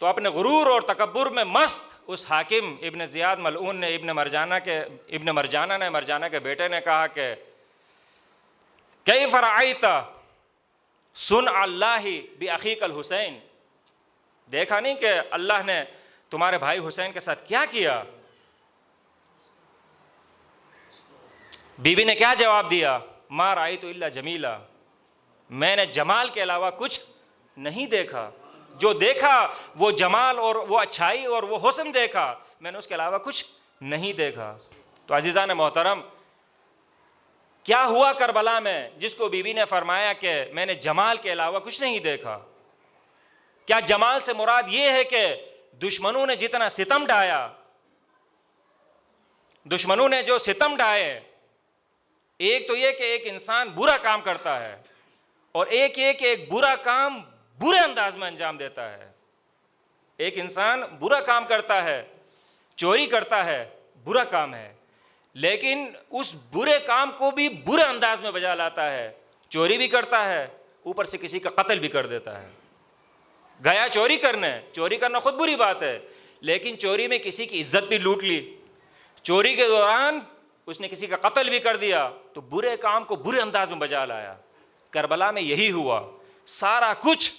تو اپنے غرور اور تکبر میں مست اس حاکم ابن زیاد ملعون نے ابن مرجانہ کے بیٹے نے کہا کہ کیف رأیت صنع اللہ بأخیک الحسین، دیکھا نہیں کہ اللہ نے تمہارے بھائی حسین کے ساتھ کیا کیا؟ بی بی نے کیا جواب دیا؟ ما رأیت الا جمیلا، میں نے جمال کے علاوہ کچھ نہیں دیکھا، جو دیکھا وہ جمال اور وہ اچھائی اور وہ حسن دیکھا، میں نے اس کے علاوہ کچھ نہیں دیکھا۔ تو عزیزان محترم، کیا ہوا کربلا میں جس کو بی بی نے فرمایا کہ میں نے جمال کے علاوہ کچھ نہیں دیکھا؟ کیا جمال سے مراد یہ ہے کہ دشمنوں نے جتنا ستم ڈھایا، دشمنوں نے جو ستم ڈھائے، ایک تو یہ کہ ایک انسان برا کام کرتا ہے، اور ایک یہ کہ ایک برا کام برے انداز میں انجام دیتا ہے۔ ایک انسان برا کام کرتا ہے، چوری کرتا ہے، برا کام ہے، لیکن اس برے کام کو بھی برے انداز میں بجا لاتا ہے، چوری بھی کرتا ہے، اوپر سے کسی کا قتل بھی کر دیتا ہے۔ گیا چوری کرنا خود بری بات ہے، لیکن چوری میں کسی کی عزت بھی لوٹ لی، چوری کے دوران اس نے کسی کا قتل بھی کر دیا، تو برے کام کو برے انداز میں بجا لایا۔ کربلا میں یہی ہوا، سارا کچھ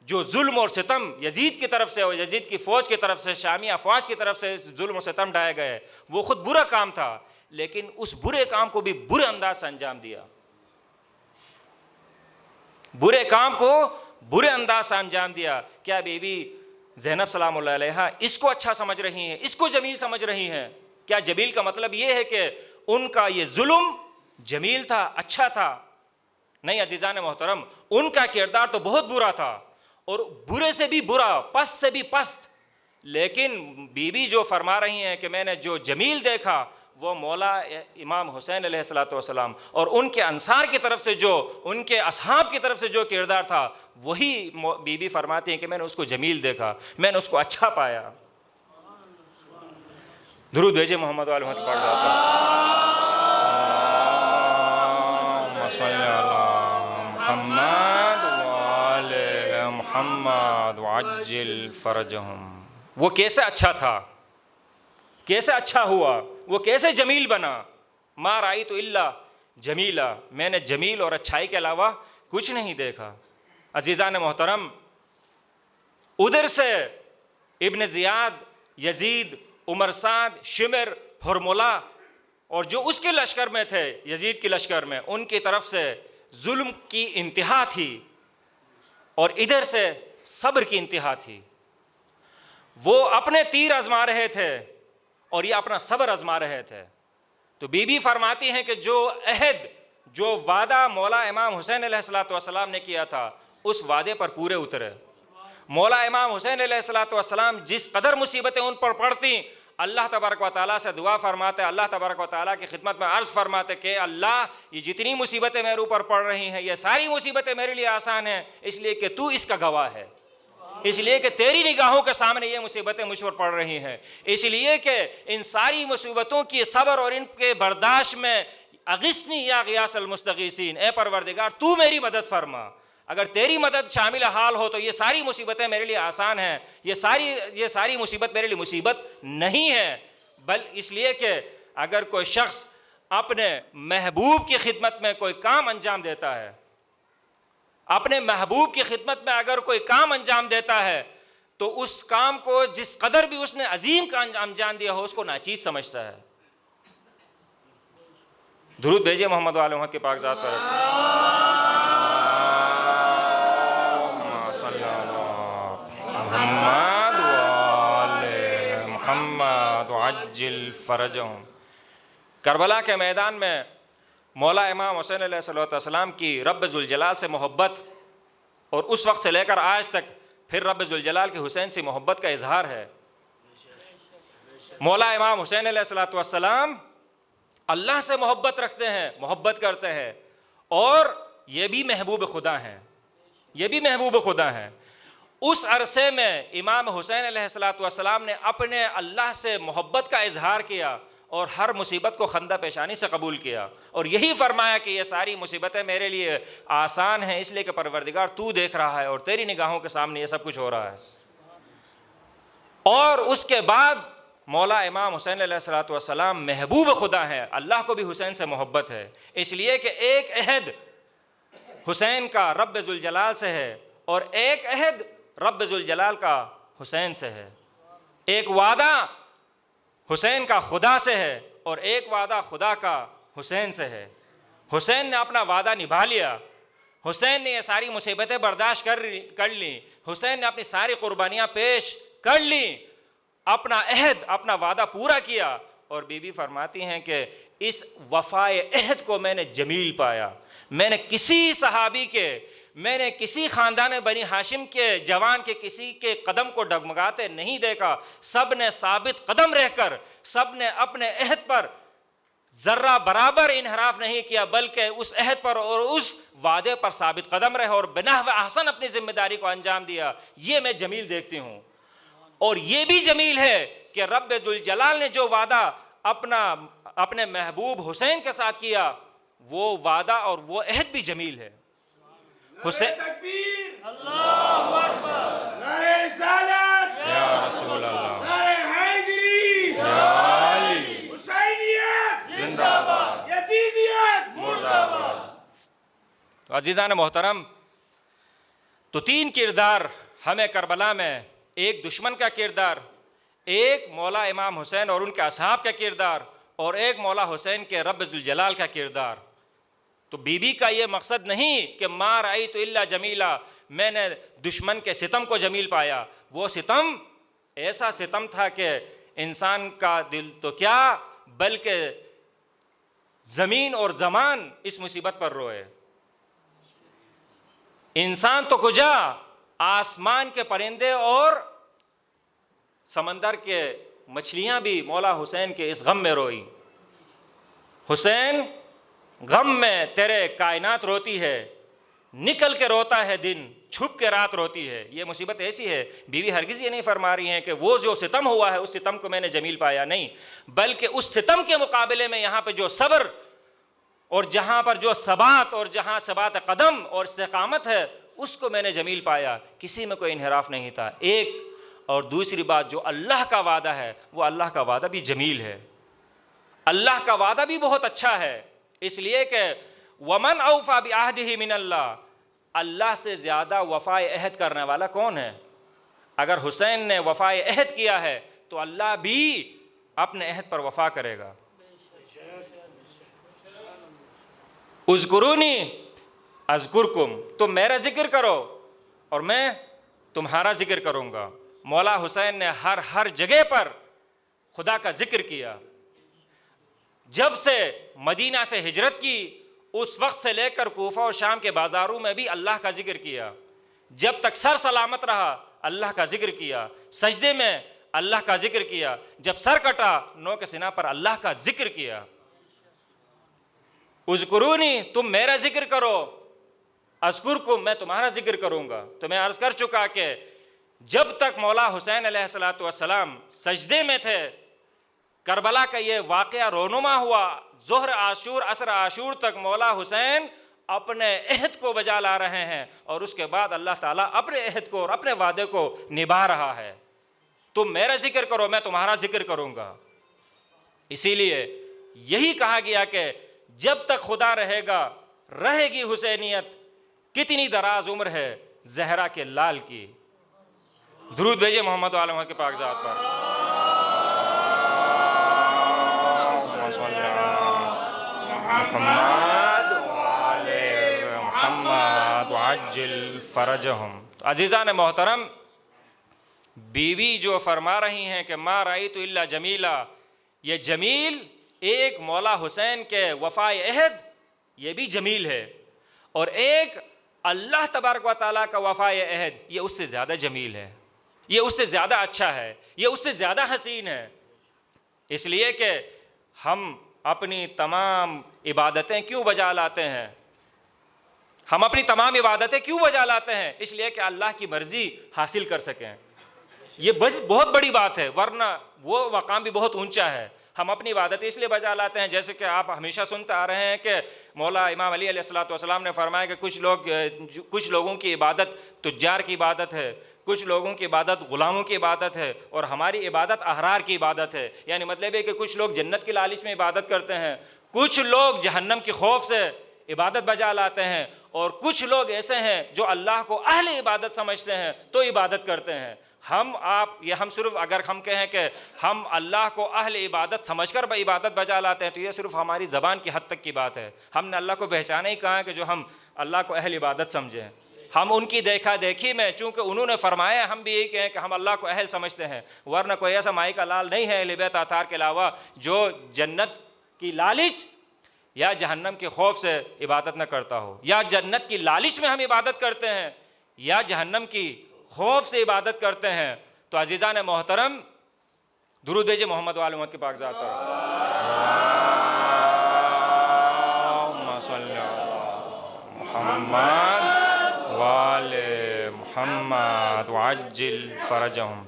جو ظلم اور ستم یزید کی طرف سے اور یزید کی فوج کی طرف سے، شامی افواج کی طرف سے ظلم اور ستم ڈھائے گئے، وہ خود برا کام تھا، لیکن اس برے کام کو بھی برے انداز سے انجام دیا، برے کام کو برے انداز سے انجام دیا۔ کیا بی بی زینب سلام اللہ علیہا اس کو اچھا سمجھ رہی ہیں، اس کو جمیل سمجھ رہی ہیں؟ کیا جمیل کا مطلب یہ ہے کہ ان کا یہ ظلم جمیل تھا، اچھا تھا؟ نہیں عزیزان محترم، ان کا کردار تو بہت برا تھا، اور برے سے بھی برا، پست سے بھی پست، لیکن بی بی جو فرما رہی ہیں کہ میں نے جو جمیل دیکھا وہ مولا امام حسین علیہ الصلوۃ والسلام اور ان کے انصار کی طرف سے، جو ان کے اصحاب کی طرف سے جو کردار تھا، وہی بی بی فرماتی ہیں کہ میں نے اس کو جمیل دیکھا، میں نے اس کو اچھا پایا۔ درود بھیجے محمد علیہ وسلم پڑھ جاتا محمد وآل محمد وعجل فرجہم۔ وہ کیسے اچھا تھا، کیسے اچھا ہوا، وہ کیسے جمیل بنا؟ ما رأیت الا جمیلا، میں نے جمیل اور اچھائی کے علاوہ کچھ نہیں دیکھا۔ عزیزان محترم، ادھر سے ابن زیاد، یزید، عمر سعد، شمر، ہرملہ اور جو اس کے لشکر میں تھے، یزید کے لشکر میں، ان کی طرف سے ظلم کی انتہا تھی، اور ادھر سے صبر کی انتہا تھی۔ وہ اپنے تیر آزما رہے تھے اور یہ اپنا صبر آزما رہے تھے۔ تو بی بی فرماتی ہیں کہ جو عہد، جو وعدہ مولا امام حسین علیہ الصلوۃ والسلام نے کیا تھا، اس وعدے پر پورے اترے۔ مولا امام حسین علیہ الصلوۃ والسلام جس قدر مصیبتیں ان پر پڑتیں، اللہ تبارک و تعالیٰ سے دعا فرماتے، اللہ تبارک و تعالیٰ کی خدمت میں عرض فرماتے کہ اللہ یہ جتنی مصیبتیں میرے اوپر پڑ رہی ہیں یہ ساری مصیبتیں میرے لیے آسان ہیں، اس لیے کہ تو اس کا گواہ ہے، اس لیے کہ تیری نگاہوں کے سامنے یہ مصیبتیں مجھ پر پڑ رہی ہیں، اس لیے کہ ان ساری مصیبتوں کی صبر اور ان کے برداشت میں اغثنی یا غیاث المستغیثین، اے پروردگار تو میری مدد فرما، اگر تیری مدد شامل حال ہو تو یہ ساری مصیبتیں میرے لیے آسان ہیں، یہ ساری مصیبت میرے لیے مصیبت نہیں ہے، بل اس لیے کہ اگر کوئی شخص اپنے محبوب کی خدمت میں کوئی کام انجام دیتا ہے، اپنے محبوب کی خدمت میں اگر کوئی کام انجام دیتا ہے تو اس کام کو جس قدر بھی اس نے عظیم کا انجام دیا ہو اس کو ناچیز سمجھتا ہے۔ درود بھیجیے محمد وآل محمد کے پاک ذات پر۔ محمد وآل محمد عجل فرجہم۔ کربلا کے میدان میں مولا امام حسین علیہ السلام کی رب ذوالجلال سے محبت، اور اس وقت سے لے کر آج تک پھر رب ذوالجلال کی حسین سے محبت کا اظہار ہے۔ مولا امام حسین علیہ السلام اللہ سے محبت رکھتے ہیں، محبت کرتے ہیں، اور یہ بھی محبوب خدا ہیں، یہ بھی محبوب خدا ہیں۔ اس عرصے میں امام حسین علیہ السلام نے اپنے اللہ سے محبت کا اظہار کیا اور ہر مصیبت کو خندہ پیشانی سے قبول کیا، اور یہی فرمایا کہ یہ ساری مصیبتیں میرے لیے آسان ہیں، اس لیے کہ پروردگار تو دیکھ رہا ہے اور تیری نگاہوں کے سامنے یہ سب کچھ ہو رہا ہے۔ اور اس کے بعد مولا امام حسین علیہ السلام محبوب خدا ہیں، اللہ کو بھی حسین سے محبت ہے، اس لیے کہ ایک عہد حسین کا رب ذوالجلال سے ہے اور ایک عہد رب ذوالجلال کا حسین سے ہے، ایک وعدہ حسین کا خدا سے ہے اور ایک وعدہ خدا کا حسین سے ہے۔ حسین نے اپنا وعدہ نبھا لیا، حسین نے یہ ساری مصیبتیں برداشت کر لیں، حسین نے اپنی ساری قربانیاں پیش کر لیں، اپنا عہد اپنا وعدہ پورا کیا، اور بی بی فرماتی ہیں کہ اس وفائے عہد کو میں نے جمیل پایا، میں نے کسی صحابی کے، میں نے کسی خاندان بنی ہاشم کے جوان کے کسی کے قدم کو ڈگمگاتے نہیں دیکھا، سب نے ثابت قدم رہ کر، سب نے اپنے عہد پر ذرہ برابر انحراف نہیں کیا، بلکہ اس عہد پر اور اس وعدے پر ثابت قدم رہے اور بنحو احسن اپنی ذمہ داری کو انجام دیا۔ یہ میں جمیل دیکھتی ہوں، اور یہ بھی جمیل ہے کہ رب ذوالجلال نے جو وعدہ اپنے محبوب حسین کے ساتھ کیا، وہ وعدہ اور وہ عہد بھی جمیل ہے۔ حسین تکبیر، اللہ اکبر، نعرہ رسالت، یا رسول اللہ، نعرہ حیدری، یا علی، حسینیت زندہ باد، یزیدیت مردہ باد۔ تو عزیزان محترم، تو تین کردار ہمیں کربلا میں، ایک دشمن کا کردار، ایک مولا امام حسین اور ان کے اصحاب کا کردار، اور ایک مولا حسین کے رب ذوالجلال کا کردار۔ تو بی بی کا یہ مقصد نہیں کہ ما رأیت الا جمیلا، میں نے دشمن کے ستم کو جمیل پایا، وہ ستم ایسا ستم تھا کہ انسان کا دل تو کیا بلکہ زمین اور زمان اس مصیبت پر روئے۔ انسان تو کجا، آسمان کے پرندے اور سمندر کے مچھلیاں بھی مولا حسین کے اس غم میں روئی۔ حسین غم میں تیرے کائنات روتی ہے، نکل کے روتا ہے دن، چھپ کے رات روتی ہے۔ یہ مصیبت ایسی ہے، بیوی ہرگز یہ نہیں فرما رہی ہیں کہ وہ جو ستم ہوا ہے اس ستم کو میں نے جمیل پایا، نہیں، بلکہ اس ستم کے مقابلے میں یہاں پہ جو صبر اور جہاں پر جو ثبات اور جہاں ثبات قدم اور استقامت ہے اس کو میں نے جمیل پایا، کسی میں کوئی انحراف نہیں تھا۔ ایک اور دوسری بات، جو اللہ کا وعدہ ہے وہ اللہ کا وعدہ بھی جمیل ہے، اللہ کا وعدہ بھی بہت اچھا ہے، اس لیے کہ وَمَنْ أَوْفَى بِعَهْدِهِ مِنَ اللَّهِ، اللہ سے زیادہ وفائے عہد کرنے والا کون ہے؟ اگر حسین نے وفائے عہد کیا ہے تو اللہ بھی اپنے عہد پر وفا کرے گا۔ اذکرونی اذکرکم، تم میرا ذکر کرو اور میں تمہارا ذکر کروں گا۔ مولا حسین نے ہر جگہ پر خدا کا ذکر کیا۔ جب سے مدینہ سے ہجرت کی اس وقت سے لے کر کوفہ اور شام کے بازاروں میں بھی اللہ کا ذکر کیا، جب تک سر سلامت رہا اللہ کا ذکر کیا، سجدے میں اللہ کا ذکر کیا، جب سر کٹا نوک سینہ پر اللہ کا ذکر کیا. اذکرونی، تم میرا ذکر کرو، اذکرکم، میں تمہارا ذکر کروں گا. تو میں عرض کر چکا کہ جب تک مولا حسین علیہ الصلوۃ والسلام سجدے میں تھے، کربلا کا یہ واقعہ رونما ہوا، ظہر عاشور عصر عاشور تک مولا حسین اپنے عہد کو بجا لا رہے ہیں، اور اس کے بعد اللہ تعالیٰ اپنے عہد کو اور اپنے وعدے کو نبھا رہا ہے. تم میرا ذکر کرو، میں تمہارا ذکر کروں گا. اسی لیے یہی کہا گیا کہ جب تک خدا رہے گا رہے گی حسینیت. کتنی دراز عمر ہے زہرا کے لال کی. درود بھیجے محمد و آل محمد کے پاک ذات پر. محمد محمد وعجل فرجہم. عزیزان محترم، بیوی جو فرما رہی ہیں کہ ما رأیت الا جمیلا، یہ جمیل ایک مولا حسین کے وفائے عہد، یہ بھی جمیل ہے، اور ایک اللہ تبارک و تعالیٰ کا وفائے عہد، یہ اس سے زیادہ جمیل ہے، یہ اس سے زیادہ اچھا ہے، یہ اس سے زیادہ حسین ہے. اس لیے کہ ہم اپنی تمام عبادتیں کیوں بجا لاتے ہیں؟ ہم اپنی تمام عبادتیں کیوں بجا لاتے ہیں؟ اس لیے کہ اللہ کی مرضی حاصل کر سکیں. یہ بہت بڑی بات ہے، ورنہ وہ مقام بھی بہت اونچا ہے. ہم اپنی عبادتیں اس لیے بجا لاتے ہیں، جیسے کہ آپ ہمیشہ سنتے آ رہے ہیں کہ مولا امام علی علیہ الصلوۃ والسلام نے فرمایا کہ کچھ لوگوں کی عبادت تجار کی عبادت ہے، کچھ لوگوں کی عبادت غلاموں کی عبادت ہے، اور ہماری عبادت احرار کی عبادت ہے. یعنی مطلب ہے کہ کچھ لوگ جنت کی لالچ میں عبادت کرتے ہیں، کچھ لوگ جہنم کے خوف سے عبادت بجا لاتے ہیں، اور کچھ لوگ ایسے ہیں جو اللہ کو اہل عبادت سمجھتے ہیں تو عبادت کرتے ہیں. ہم صرف اگر ہم کہیں کہ ہم اللہ کو اہل عبادت سمجھ کر عبادت بجا لاتے ہیں تو یہ صرف ہماری زبان کی حد تک کی بات ہے. ہم نے اللہ کو پہچانا ہی کہا کہ جو ہم اللہ کو اہل عبادت سمجھیں. ہم ان کی دیکھا دیکھی میں، چونکہ انہوں نے فرمایا، ہم بھی یہی کہیں کہ ہم اللہ کو اہل سمجھتے ہیں، ورنہ کوئی ایسا مائی کا لال نہیں ہے اہل بیت اطہار کے علاوہ جو جنت کی لالچ یا جہنم کے خوف سے عبادت نہ کرتا ہو. یا جنت کی لالچ میں ہم عبادت کرتے ہیں یا جہنم کی خوف سے عبادت کرتے ہیں. تو عزیزان محترم، درود بھیجے محمد و آل محمد کے پاک ذات پر. اللہم صلی علی محمد وآل محمد وعجل فرجہم.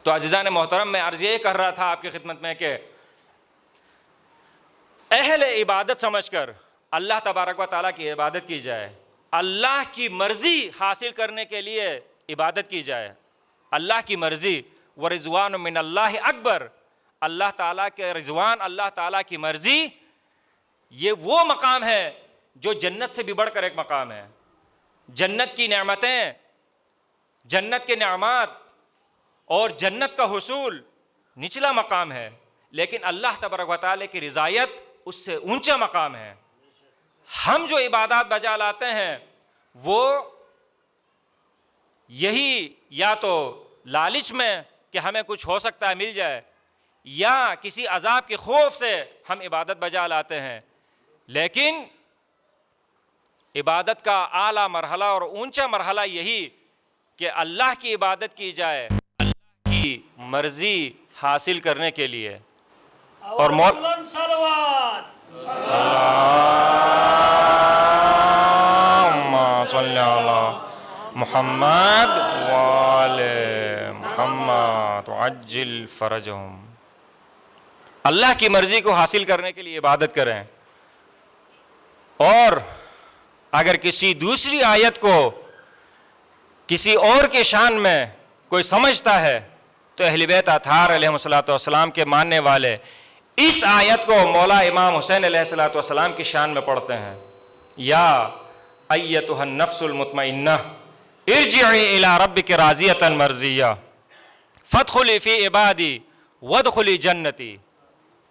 تو عزیزان محترم، میں عرض یہ کر رہا تھا آپ کی خدمت میں کہ اہل عبادت سمجھ کر اللہ تبارک و تعالیٰ کی عبادت کی جائے، اللہ کی مرضی حاصل کرنے کے لیے عبادت کی جائے. اللہ کی مرضی، ورضوان من اللہ اکبر، اللہ تعالیٰ کے رضوان، اللہ تعالیٰ کی مرضی، یہ وہ مقام ہے جو جنت سے بھی بڑھ کر ایک مقام ہے. جنت کی نعمتیں، جنت کے نعمات اور جنت کا حصول نچلا مقام ہے، لیکن اللہ تبارک و تعالیٰ کی رضایت اس سے اونچا مقام ہے. ہم جو عبادات بجا لاتے ہیں وہ یہی یا تو لالچ میں کہ ہمیں کچھ ہو سکتا ہے مل جائے، یا کسی عذاب کے خوف سے ہم عبادت بجا لاتے ہیں. لیکن عبادت کا اعلیٰ مرحلہ اور اونچا مرحلہ یہی کہ اللہ کی عبادت کی جائے اللہ کی مرضی حاصل کرنے کے لیے. اور اللہم صلی علی محمد وآل محمد وعجل فرجہم. اللہ کی مرضی کو حاصل کرنے کے لیے عبادت کریں. اور اگر کسی دوسری آیت کو کسی اور کے شان میں کوئی سمجھتا ہے تو اہل بیت اطہار علیہ السلام کے ماننے والے اس آیت کو مولا امام حسین علیہ السلام کی شان میں پڑھتے ہیں. یا ایتھا النفس المطمئنہ ارجعی الی ربک راضیۃ مرضیہ فادخلی فی عبادی وادخلی جنتی.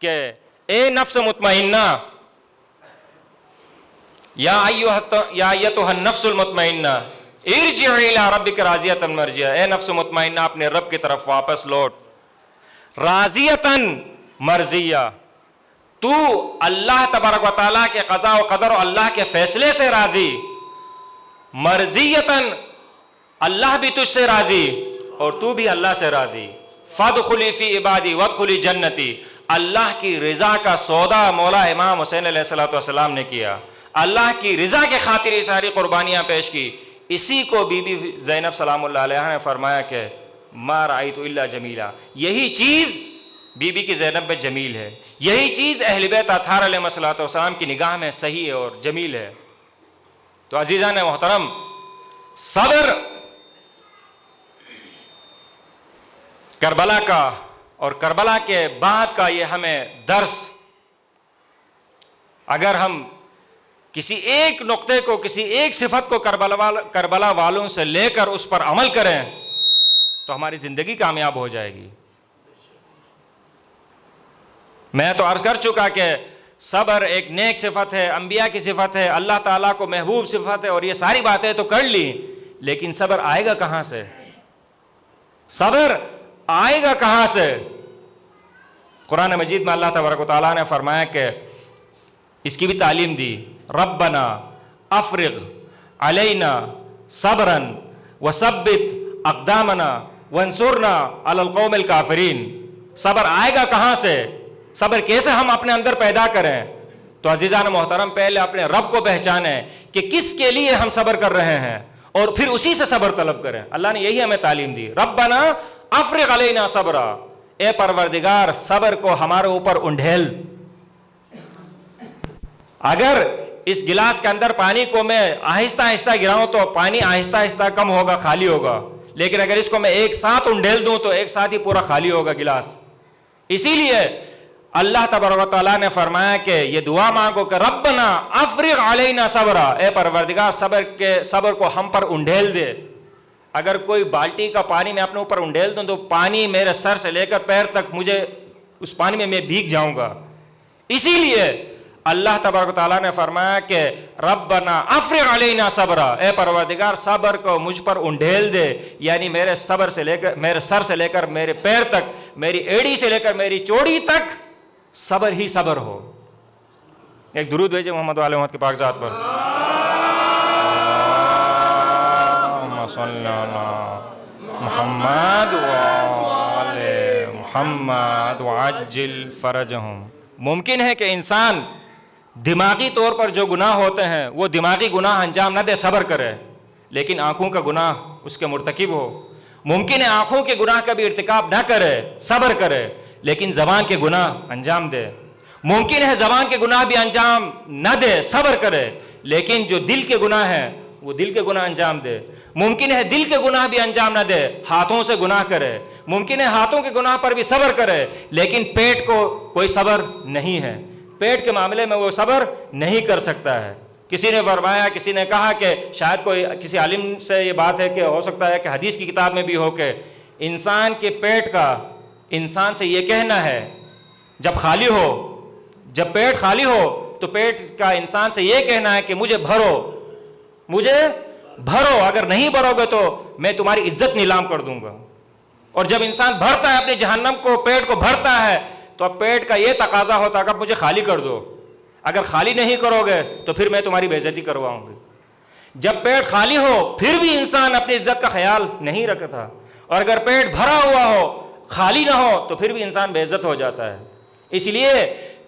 کہ اے نفس مطمئنہ، یا ایتھا النفس المطمئنہ ارجعی الی ربک راضیۃ مرضیہ، اے نفس مطمئنہ اپنے رب کی طرف واپس لوٹ. راضیۃ مرضیہ، تو اللہ تبارک و تعالیٰ کے قضاء و قدر و اللہ کے فیصلے سے راضی. مرضیتاً، اللہ بھی تجھ سے راضی اور تو بھی اللہ سے راضی. فادخلی فی عبادی وادخلی جنتی. اللہ کی رضا کا سودا مولا امام حسین علیہ السلام نے کیا, اللہ کی رضا کے خاطر یہ ساری قربانیاں پیش کی. اسی کو بی بی زینب سلام اللہ علیہا نے فرمایا کہ ما رأیت الا جمیلا, یہی چیز بی بی کی زینب میں جمیل ہے, یہی چیز اہل بیت اطہار علیہ السلام کی نگاہ میں صحیح ہے اور جمیل ہے. تو عزیزان محترم, صبر کربلا کا اور کربلا کے بعد کا یہ ہمیں درس, اگر ہم کسی ایک نقطے کو, کسی ایک صفت کو کربلا والوں سے لے کر اس پر عمل کریں تو ہماری زندگی کامیاب ہو جائے گی. میں تو عرض کر چکا کہ صبر ایک نیک صفت ہے, انبیاء کی صفت ہے, اللہ تعالیٰ کو محبوب صفت ہے, اور یہ ساری باتیں تو کر لی, لیکن صبر آئے گا کہاں سے؟ صبر آئے گا کہاں سے؟ قرآن مجید میں اللہ تبارک و تعالیٰ نے فرمایا کہ اس کی بھی تعلیم دی, ربنا افرغ علینا صبرا وثبت اقدامنا وانصرنا علی القوم الکافرین. صبر آئے گا کہاں سے؟ صبر کیسے ہم اپنے اندر پیدا کریں؟ تو عزیزان محترم, پہلے اپنے رب کو پہچانیں کہ کس کے لیے ہم صبر کر رہے ہیں, اور پھر اسی سے صبر طلب کریں. اللہ نے یہی ہمیں تعلیم دی, ربنا افرغ علینا صبرا, اے پروردگار صبر کو ہمارے اوپر انڈھیل. اگر اس گلاس کے اندر پانی کو میں آہستہ آہستہ گراؤں تو پانی آہستہ آہستہ کم ہوگا, خالی ہوگا, لیکن اگر اس کو میں ایک ساتھ انڈھیل دوں تو ایک ساتھ ہی پورا خالی ہوگا گلاس. اسی لیے اللہ تبارک و تعالیٰ نے فرمایا کہ یہ دعا مانگو کہ ربنا افرغ علینا صبرا, اے پروردگار صبر کو ہم پر انڈھیل دے. اگر کوئی بالٹی کا پانی میں اپنے اوپر انڈھیل دوں تو پانی میرے سر سے لے کر پیر تک, مجھے اس پانی میں بھیگ جاؤں گا. اسی لیے اللہ تبارک و تعالیٰ نے فرمایا کہ ربنا افرغ علینا صبرا, اے پروردگار صبر کو مجھ پر انڈھیل دے, یعنی میرے سر سے لے کر میرے پیر تک, میری ایڑی سے لے کر میری چوڑی تک صبر ہی صبر ہو. ایک درود بھیجے محمد والے محمد کے پاک ذات پر. اللہم صلی علی محمد وعلی محمد وعجل فرجہم. ممکن ہے کہ انسان دماغی طور پر جو گناہ ہوتے ہیں وہ دماغی گناہ انجام نہ دے, صبر کرے, لیکن آنکھوں کا گناہ اس کے مرتکب ہو. ممکن ہے آنکھوں کے گناہ کا بھی ارتکاب نہ کرے, صبر کرے, لیکن زبان کے گناہ انجام دے. ممکن ہے زبان کے گناہ بھی انجام نہ دے, صبر کرے, لیکن جو دل کے گناہ ہیں وہ دل کے گناہ انجام دے. ممکن ہے دل کے گناہ بھی انجام نہ دے, ہاتھوں سے گناہ کرے. ممکن ہے ہاتھوں کے گناہ پر بھی صبر کرے, لیکن پیٹ کو کوئی صبر نہیں ہے, پیٹ کے معاملے میں وہ صبر نہیں کر سکتا ہے. کسی نے فرمایا, کسی نے کہا کہ شاید کوئی کسی عالم سے یہ بات ہے کہ ہو سکتا ہے کہ حدیث کی کتاب میں بھی ہو کہ انسان کے پیٹ کا انسان سے یہ کہنا ہے جب پیٹ خالی ہو تو پیٹ کا انسان سے یہ کہنا ہے کہ مجھے بھرو, اگر نہیں بھرو گے تو میں تمہاری عزت نیلام کر دوں گا. اور جب انسان بھرتا ہے اپنے جہنم کو, پیٹ کو بھرتا ہے, تو اب پیٹ کا یہ تقاضا ہوتا ہے کہ مجھے خالی کر دو, اگر خالی نہیں کرو گے تو پھر میں تمہاری بے عزتی کرواؤں گی. جب پیٹ خالی ہو پھر بھی انسان اپنی عزت کا خیال نہیں رکھتا, اور اگر پیٹ بھرا ہوا ہو خالی نہ ہو تو پھر بھی انسان بے عزت ہو جاتا ہے. اس لیے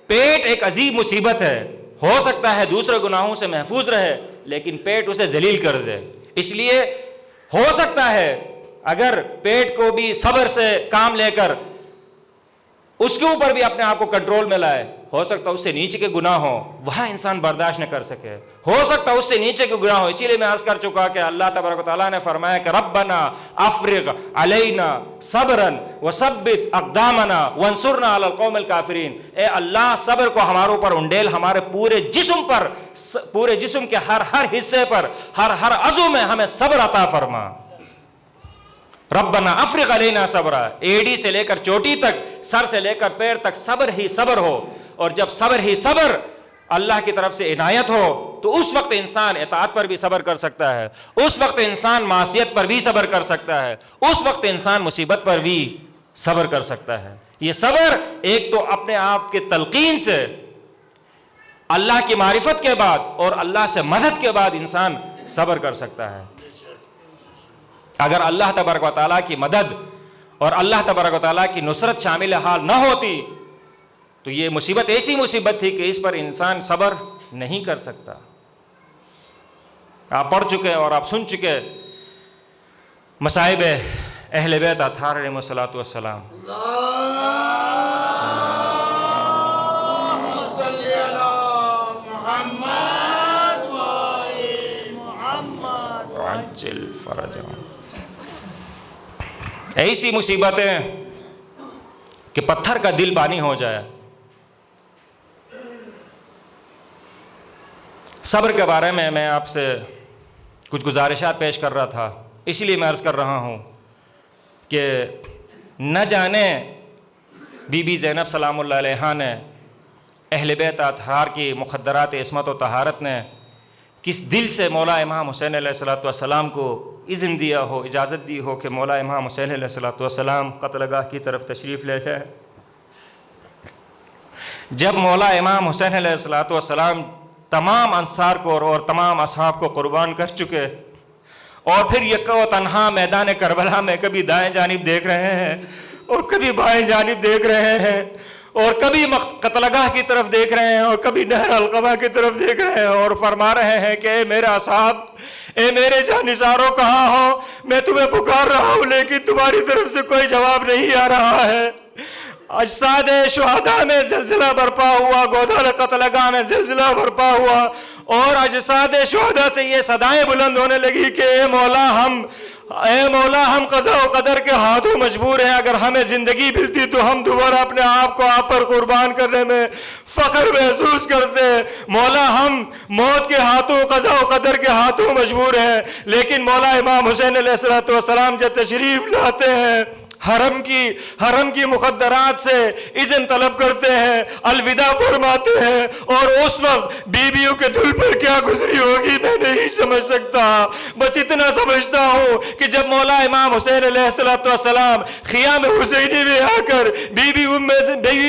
پیٹ ایک عظیم مصیبت ہے, ہو سکتا ہے دوسرے گناہوں سے محفوظ رہے لیکن پیٹ اسے ذلیل کر دے. اس لیے ہو سکتا ہے اگر پیٹ کو بھی صبر سے کام لے کر اس کے اوپر بھی اپنے آپ کو کنٹرول میں لائے, ہو سکتا ہے اس سے نیچے کے گناہ ہو وہاں انسان برداشت نہ کر سکے, ہو سکتا ہے اس سے نیچے کے گناہ ہو. اسی لیے میں عرض کر چکا کہ اللہ تبارک و تعالیٰ نے فرمایا کہ ربنا افرغ علینا صبرا وثبت اقدامنا وانصرنا علی القوم الکافرین, اے اللہ صبر کو ہمارے اوپر انڈیل, ہمارے پورے جسم پر, پورے جسم کے ہر حصے پر, ہر عضو میں ہمیں صبر عطا فرما. ربنا افرغ علینا صبرا, ایڑی سے لے کر چوٹی تک, سر سے لے کر پیر تک صبر ہی صبر ہو. اور جب صبر ہی صبر اللہ کی طرف سے عنایت ہو تو اس وقت انسان اطاعت پر بھی صبر کر سکتا ہے, اس وقت انسان معصیت پر بھی صبر کر سکتا ہے, اس وقت انسان مصیبت پر بھی صبر کر سکتا ہے. یہ صبر ایک تو اپنے آپ کے تلقین سے, اللہ کی معرفت کے بعد اور اللہ سے مدد کے بعد انسان صبر کر سکتا ہے. اگر اللہ تبارک و تعالیٰ کی مدد اور اللہ تبارک و تعالیٰ کی نصرت شامل حال نہ ہوتی تو یہ مصیبت ایسی مصیبت تھی کہ اس پر انسان صبر نہیں کر سکتا. آپ پڑھ چکے اور آپ سن چکے مصائب اہل بیت اطہار علیہ الصلوۃ والسلام. عجل فرجهم. ایسی مصیبتیں کہ پتھر کا دل پانی ہو جائے. صبر کے بارے میں آپ سے کچھ گزارشات پیش کر رہا تھا، اسی لیے میں عرض کر رہا ہوں کہ نہ جانے بی بی زینب سلام اللہ علیہا نے اہل بیت اطہار کی مخدرات عصمت و طہارت نے کس دل سے مولا امام حسین علیہ الصلوۃ والسلام کو اذن دیا ہو، اجازت دی ہو کہ مولا امام حسین علیہ الصلوۃ والسلام قتل گاہ کی طرف تشریف لے جائے. جب مولا امام حسین علیہ الصلوۃ والسلام تمام انصار کو اور تمام اصحاب کو قربان کر چکے اور پھر یکا و تنہا میدان کربلا میں کبھی دائیں جانب دیکھ رہے ہیں اور کبھی بائیں جانب دیکھ رہے ہیں اور کبھی قتل گاہ کی طرف دیکھ رہے ہیں اور کبھی نہر القبا کی طرف دیکھ رہے ہیں اور فرما رہے ہیں کہ اے میرے اصحاب، اے میرے جانثاروں کہاں ہو؟ میں تمہیں پکار رہا ہوں لیکن تمہاری طرف سے کوئی جواب نہیں آ رہا ہے. اجساد شہداء میں زلزلہ برپا ہوا، گودال قتل گاہ میں زلزلہ برپا ہوا اور اجساد شہداء سے یہ صدائیں بلند ہونے لگی کہ اے مولا ہم قضا و قدر کے ہاتھوں مجبور ہیں. اگر ہمیں زندگی ملتی تو ہم دوبارہ اپنے آپ کو آپ پر قربان کرنے میں فخر محسوس کرتے. مولا ہم موت کے ہاتھوں، قضا و قدر کے ہاتھوں مجبور ہیں. لیکن مولا امام حسین علیہ الصلوۃ والسلام جب تشریف لاتے ہیں حرم کی مخدرات سے اذن طلب کرتے ہیں، الوداع فرماتے ہیں اور اس وقت بیویوں کے دل پر کیا گزری ہوگی میں نہیں سمجھ سکتا. بس اتنا سمجھتا ہوں کہ جب مولا امام حسین علیہ الصلوۃ والسلام خیام حسینی میں آ کر بی بی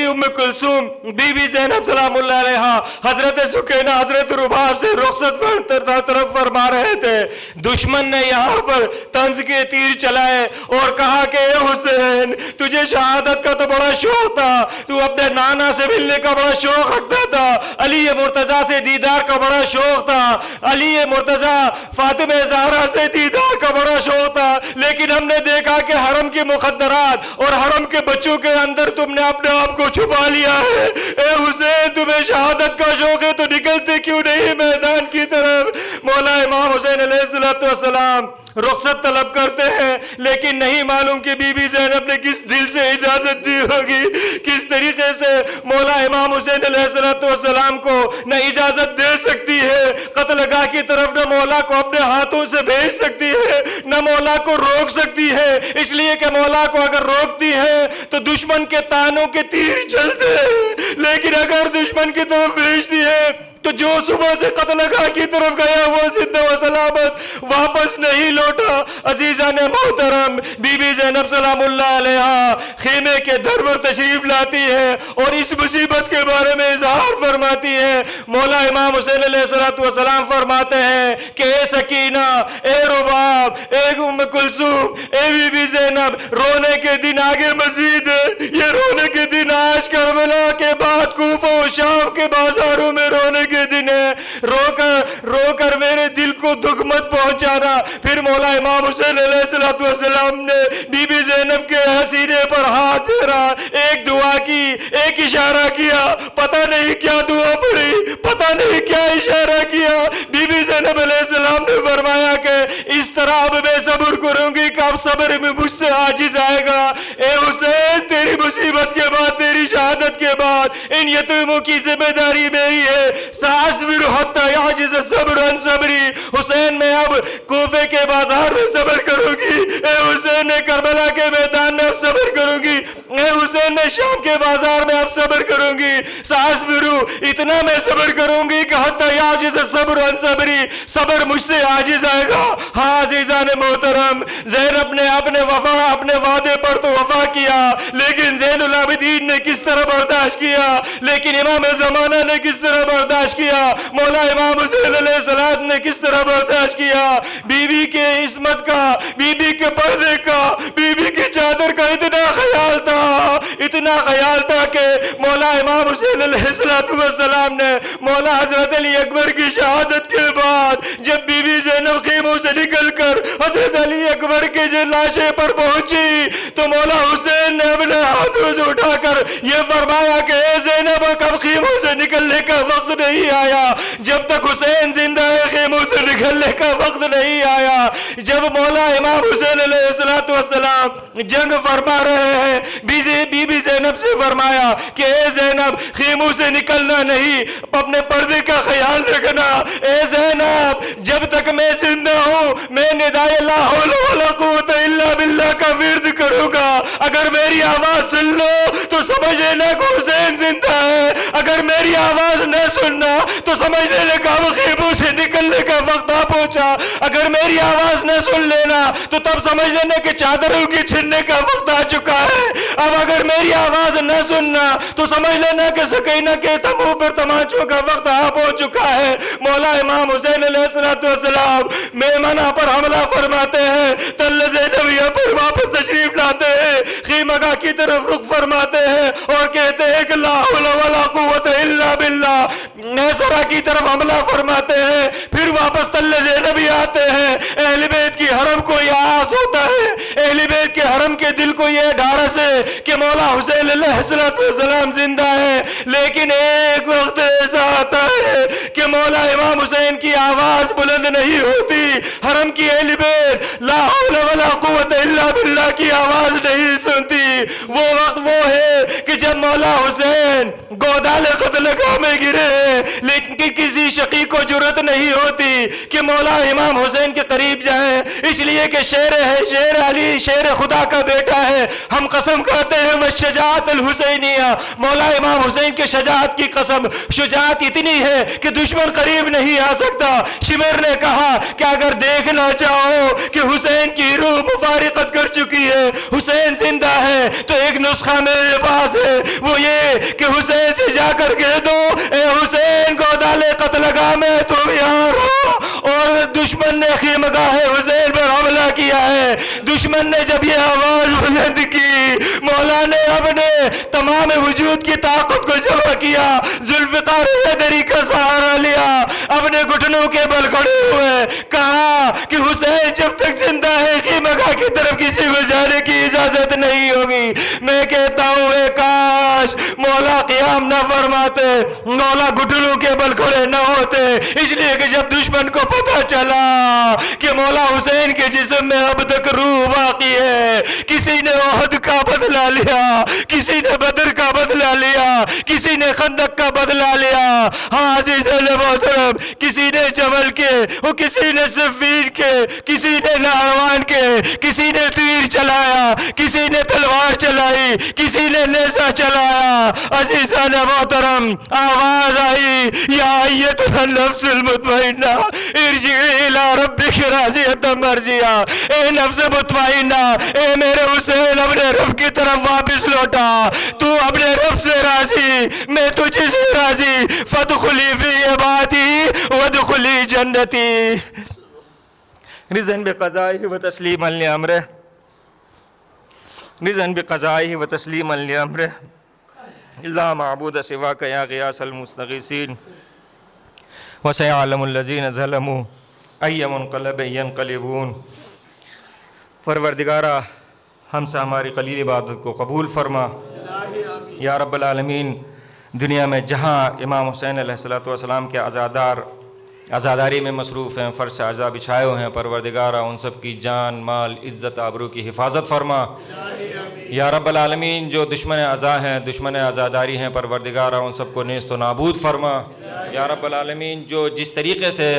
ام کلثوم، بی بی زینب سلام اللہ علیہا، حضرت سکینہ، حضرت رباب سے رخصت طرف فرما رہے تھے، دشمن نے یہاں پر طنز کے تیر چلائے اور کہا کہ اے حسین، تجھے شہادت کا تو بڑا شوق تھا، تو اپنے نانا سے ملنے کا بڑا شوق رکھتا تھا، علی مرتضیٰ سے دیدار کا بڑا شوق تھا، علی مرتضیٰ فاطمہ زہرا سے دیدار کا بڑا شوق تھا، لیکن ہم نے دیکھا کہ حرم کی مخدرات اور حرم کے بچوں کے اندر تم نے اپنے آپ کو چھپا لیا ہے. اے حسین، تمہیں شہادت کا شوق ہے تو نکلتے کیوں نہیں میدان کی طرف؟ مولا امام حسین علیہ الصلوۃ والسلام رخصت طلب کرتے ہیں لیکن نہیں معلوم کہ بی بی زینب نے کس دل سے اجازت دی ہوگی، کس طریقے سے مولا امام حسین علیہ السلام کو نہ اجازت دے سکتی ہے قتل گاہ کی طرف، نہ مولا کو اپنے ہاتھوں سے بھیج سکتی ہے، نہ مولا کو روک سکتی ہے. اس لیے کہ مولا کو اگر روکتی ہے تو دشمن کے تانوں کے تیر چلتے ہیں، لیکن اگر دشمن کی طرف بھیجتی ہے تو جو صبح سے قتل گاہ کی طرف گیا وہ زندہ و سلامت واپس نہیں لوٹا. عزیزان محترم، بی بی زینب سلام اللہ علیہا خیمے کے در پر تشریف لاتی ہے اور اس مصیبت کے بارے میں اظہار فرماتی ہے. مولا امام حسین علیہ السلام فرماتے ہیں کہ اے سکینہ، اے رباب، اے ام کلثوم، اے بی بی زینب، رونے کے دن آگے مزید ہے. یہ رونے کے دن آج کربلا کے بعد کوفہ و شام کے بازاروں میں رونے کے دن ہے. رو کر میرے دل کو دکھ مت پہنچانا. پھر مولا امام حسین علیہ السلام نے بی بی زینب کے سینے پر ہاتھ پھیرا، ایک دعا کی، ایک اشارہ کیا، پتہ نہیں کیا دعا پڑھی، پتہ نہیں کیا اشارہ کیا. بی بی زینب علیہ السلام نے فرمایا کہ اس طرح اب میں صبر کروں گی کہ اب صبر میں مجھ سے عاجز آئے گا. اے حسین، تیری مصیبت کے بعد، تیری شہادت کے بعد ان یتیموں کی ذمہ داری میری ہے. سأصبر حتی یعجز الصبر عن صبری. حسین، میں اب کوفے کے بازار میں صبر کروں گی. اے حسین، میں کربلا کے میدان میں اب صبر کروں گی. اے حسین، میں شام کے بازار میں اب صبر کروں گی. سأصبر، اتنا میں صبر کروں گی کہ حتی یعجز الصبر عن صبری، صبر مجھ سے عاجز آئے گا. ہاں عزیزان محترم، زینب نے اپنے وعدے پر تو وفا کیا، لیکن زین العابدین نے کس طرح برداشت کیا، لیکن امام زمانہ نے کس طرح برداشت کیا، مولا امام حسین علیہ السلام نے کس طرح برداشت کیا. بی بی کے عصمت کا، بی بی کے پردے کا، بی بی کی چادر کا اتنا حسین علیہ السلام نے مولا حضرت علی اکبر کی شہادت کے بعد جب بی بی زینب خیموں سے نکل کر حضرت علی اکبر کے لاشے پر پہنچی تو مولا حسین نے اپنے ہاتھوں سے اٹھا کر یہ فرمایا کہ اے زینب کب خیموں سے نکلنے کا وقت نہیں آیا؟ جب تک حسین زندہ ہے خیموں سے نکلنے کا وقت نہیں آیا۔ جب مولا امام حسین علیہ السلام جنگ فرما رہے ہیں بی بی زینب سے فرمایا کہ اے زینب خیموں سے نکلنا نہیں، اپنے پردے کا خیال رکھنا۔ اے زینب جب تک میں زندہ ہوں میں ندائے لا حول ولا قوت الا باللہ کا ورد کروں گا، اگر میری آواز سن لو تو سمجھ لینا کہ حسین زندہ ہے، اگر میری آواز نہ سننا تو سمجھ لینا کہ اب خیموں سے نکلنے کا وقت آ پہنچا، اگر میری آواز نہ سن لینا تو تب سمجھ لینا کہ چادروں کی چھننے کا وقت آ چکا ہے، اب اگر میری آواز نہ سننا تو سمجھ لینا کہ سکینہ کے تمغوں پر تمانچوں کا وقت آ پہنچ چکا ہے۔ مولا امام حسین علیہ السلام میمنہ پر حملہ فرماتے ہیں، تل زینبیہ پر واپس تشریف لاتے ہیں، خیمگاہ کی طرف رخ فرماتے ہیں اور کہتے ہیں کہ لا حول ولا قوت الا باللہ، نیسرا کی طرف حملہ فرماتے ہیں، پھر واپس تل زینبیہ آتے ہیں۔ اہل بیت کی حرم کو یہ آس ہوتا ہے، اہل بیت کے حرم کے دل کو یہ ڈھارس ہے کہ مولا حسین علیہ السلام زندہ ہے، لیکن ایک وقت ایسا آتا ہے کہ مولا امام حسین کی آواز بلند نہیں ہوتی، حرم کی اہل بیت لا حول ولا قوت الا باللہ کی آواز نہیں سنتی۔ وہ وقت وہ ہے کہ جب مولا حسین گودال قتل گاہ میں گرے ہیں، لیکن کسی شقی کو جرت نہیں ہوتی کہ مولا امام حسین کے قریب جائیں، اس لیے کہ شیر ہے، شیر علی شیر خدا کا بیٹا ہے، ہم قسم کھاتے ہیں والشجاعت الحسینیہ، مولا امام حسین کے شجاعت کی قسم، شجاعت اتنی ہے کہ دشمن قریب نہیں آ سکتا۔ شمر نے کہا کہ اگر دیکھنا چاہو کہ حسین کی روح مفارقت کر چکی ہے، حسین زندہ ہے، تو ایک نسخہ میرے پاس ہے، وہ یہ کہ حسین سے جا کر کہہ دو اے حسین گودال قتل گاہ میں تم یہاں رہو، اور دشمن نے خیمگاہ حسین پر حملہ کیا ہے۔ دشمن نے جب یہ آواز بلند کی، مولا نے اپنے تمام وجود کی طاقت کو جمع کیا، ذوالفقار حیدری کا سہارا لیا، اپنے گھٹنوں کے بل کھڑے ہوئے، کہا کہ حسین جب تک زندہ ہے خیمگاہ کی طرف کسی کو جانے کی اجازت نہیں ہوگی۔ میں کہتا ہوں اے کاش مولا قیام نہ فرماتے، مولا گھٹنوں کے بل کھڑے نہ ہوتے، اس لیے کہ جب دشمن کو پتہ چلا کہ مولا حسین کے جسم میں اب تک روح باقی ہے، کسی نے احد کا بدلہ لیا، کسی نے بدر کا بدلہ لیا، کسی نے خندق کا بدلہ لیا، ہاں عزیز محترم، کسی نے جمل کے، وہ کسی نے صفین کے، کسی نے نہروان کے، کسی نے تیر چلایا، کسی نے تلوار چلائی، کسی نے نیزہ چلایا۔ عزیزان محترم آواز آئی یا ایتھا النفس المطمئنہ ارجعی الی ربک راضیۃ مرضیہ، اے نفس مطمئنہ، اے میرے حسین اپنے رب کی طرف واپس لوٹا، تو اپنے رب سے راضی، میں تجھ سے راضی، فادخلی فی عبادی وادخلی جنتی۔ رضا بقضائہ و تسلیما لامرہ، رضا بقضائہ و تسلیما لامرہ، لا معبود سواک یا غیاث المستغیثین، وسيعلم الذين ظلموا أي منقلب ينقلبون۔ پروردگارہ ہم سے ہماری قلیل عبادت کو قبول فرما یا رب العالمین۔ دنیا میں جہاں امام حسین علیہ السلام کے عزاداری میں مصروف ہیں، فرش عزا بچھائے ہوئے ہیں، پروردگارہ ان سب کی جان مال عزت آبرو کی حفاظت فرما یا رب العالمین۔ جو دشمن عزا ہیں، دشمن عزاداری ہیں، پروردگارہ ان سب کو نیست و نابود فرما یا رب العالمین۔ جو جس طریقے سے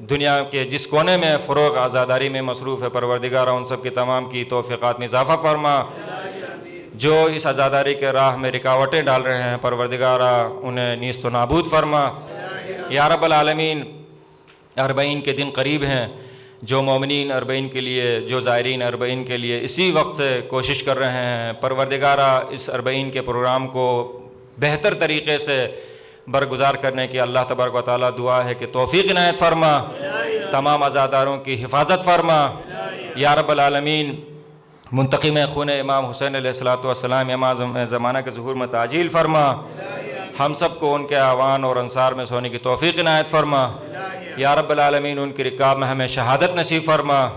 دنیا کے جس کونے میں فروغ عزاداری میں مصروف ہے، پروردگارہ ان سب کے تمام کی توفیقات میں اضافہ فرما۔ جو اس عزاداری کے راہ میں رکاوٹیں ڈال رہے ہیں، پروردگارہ انہیں نیست و نابود فرما یا رب العالمین۔ اربعین کے دن قریب ہیں، جو مومنین اربعین کے لیے، جو زائرین اربعین کے لیے اسی وقت سے کوشش کر رہے ہیں، پروردگارہ اس اربعین کے پروگرام کو بہتر طریقے سے برگزار کرنے کی اللہ تبارک و تعالیٰ دعا ہے کہ توفیق عنایت فرما، تمام عزاداروں کی حفاظت فرما یا رب العالمین۔ منتقم خون امام حسین علیہ السلام امام زمانہ کے ظہور میں تعجیل فرما ہم سب کو ان کے اعوان اور انصار میں سونے کی توفیق عنایت فرما یا رب العالمین، ان کی رکاب میں ہمیں شہادت نصیب فرما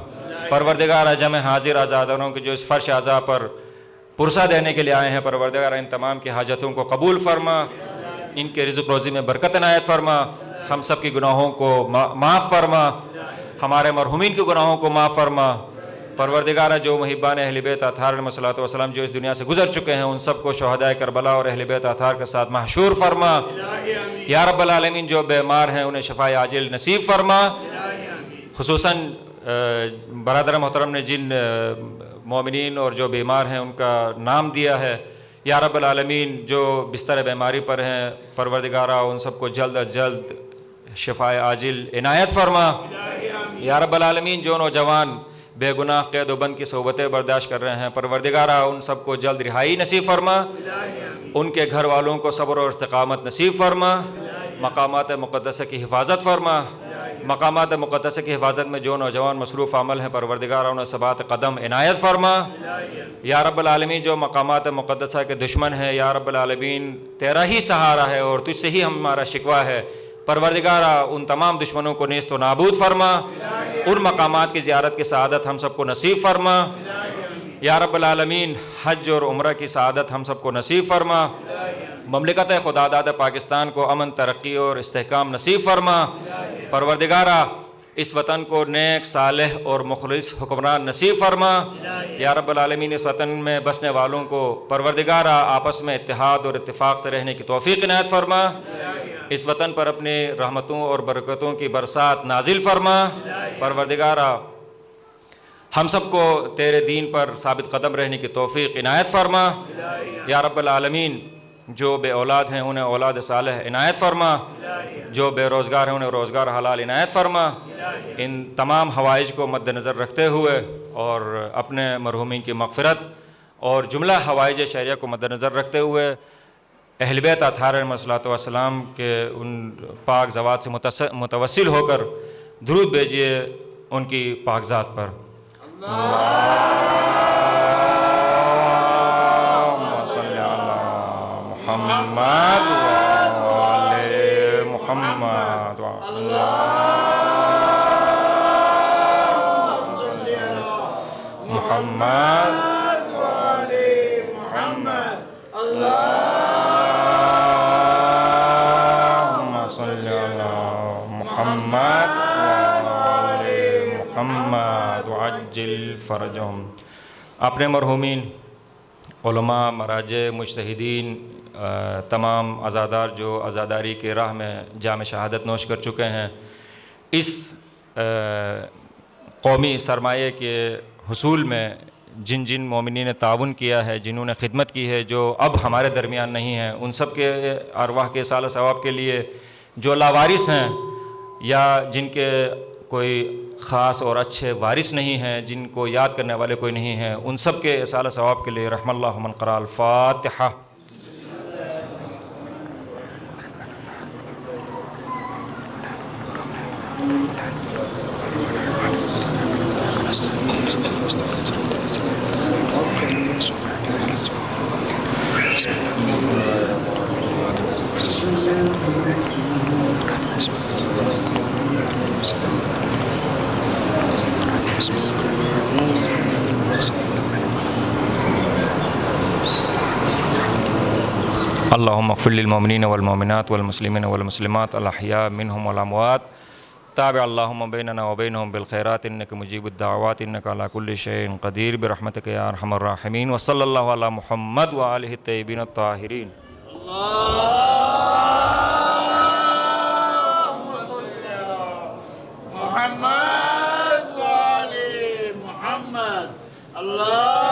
پروردگار۔ جمع حاضر آزاداروں کے جو اس فرش اعضاء پر پرسہ دینے کے لیے آئے ہیں، پروردگار ان تمام کی حاجتوں کو قبول فرما، ان کے رزق روزی میں برکت عنایت فرما، ہم سب کی گناہوں کو معاف فرما، ہمارے مرحومین کے گناہوں کو معاف فرما پروردگار۔ جو محبان اہل بیت اطہار علیہ الصلوۃ والسلام جو اس دنیا سے گزر چکے ہیں، ان سب کو شہدائے کربلا اور اہل بیت اطہار کے ساتھ محشور فرما یا رب العالمین۔ جو بیمار ہیں انہیں شفاء عاجل نصیب فرما، خصوصاً برادر محترم نے جن مومنین اور جو بیمار ہیں ان کا نام دیا ہے، یا رب العالمین جو بستر بیماری پر ہیں، پروردگارہ ان سب کو جلد از جلد شفاء عاجل عنایت فرما یا رب العالمین۔ جو نوجوان بے گناہ قید و بند کی صحبتیں برداشت کر رہے ہیں، پروردگارہ ان سب کو جلد رہائی نصیب فرما، ان کے گھر والوں کو صبر اور استقامت نصیب فرما، مقامات مقدسہ کی حفاظت فرما، مقامات مقدسہ کی حفاظت میں جو نوجوان مصروف عمل ہیں، پروردگارہ انہیں ثبات قدم عنایت فرما یا رب العالمین۔ جو مقامات مقدسہ کے دشمن ہیں، یا رب العالمین تیرا ہی سہارا ہے اور تجھ سے ہی ہمارا شکوہ ہے، پروردگارہ ان تمام دشمنوں کو نیست و نابود فرما، ان مقامات کی زیارت کی سعادت ہم سب کو نصیب فرما یا رب العالمین۔ حج اور عمرہ کی سعادت ہم سب کو نصیب فرما، مملکت خدا داد پاکستان کو امن، ترقی اور استحکام نصیب فرما پروردگارہ۔ اس وطن کو نیک، صالح اور مخلص حکمران نصیب فرما یا رب العالمین۔ اس وطن میں بسنے والوں کو پروردگارہ آپس میں اتحاد اور اتفاق سے رہنے کی توفیق عنایت فرما، اس وطن پر اپنی رحمتوں اور برکتوں کی برسات نازل فرما پروردگارہ۔ ہم سب کو تیرے دین پر ثابت قدم رہنے کی توفیق عنایت فرما یا رب العالمین۔ جو بے اولاد ہیں انہیں اولاد صالح عنایت فرما، جو بے روزگار ہیں انہیں روزگار حلال عنایت فرما۔ ان تمام حوائج کو مد نظر رکھتے ہوئے اور اپنے مرحومین کی مغفرت اور جملہ حوائج شہریہ کو مد نظر رکھتے ہوئے اہل بیت اطہار علیہ الصلوۃ والسلام کے ان پاک ذوات سے متوسل ہو کر درود بھیجیے ان کی پاک ذات پر۔ محمد وآل محمد محمد وآل محمد اللہم صلی علی محمد وآل محمد وعجل فرجہم۔ اپنے مرحومین علماء، مراجع، مجتہدین، تمام عزادار جو عزاداری کے راہ میں جام شہادت نوش کر چکے ہیں، اس قومی سرمایہ کے حصول میں جن جن مومنین نے تعاون کیا ہے، جنہوں نے خدمت کی ہے، جو اب ہمارے درمیان نہیں ہیں، ان سب کے ارواح کے اصالہ ثواب کے لیے، جو لاوارث ہیں یا جن کے کوئی خاص اور اچھے وارث نہیں ہیں، جن کو یاد کرنے والے کوئی نہیں ہیں، ان سب کے اصالہ ثواب کے لیے رحم اللہ من قرأ الفاتحہ۔ اللہم اغفر للمؤمنین والمؤمنات والمسلمین والمسلمات الاحیاء منہم والاموات، تابع اللہم بیننا وبینہم بالخیرات انک مجیب الدعوات انک علی کل شیء قدیر برحمتک یا ارحم الراحمین، وصلی اللہ علی محمد وآلہ الطیبین الطاہرین۔ محمد وآل محمد اللہ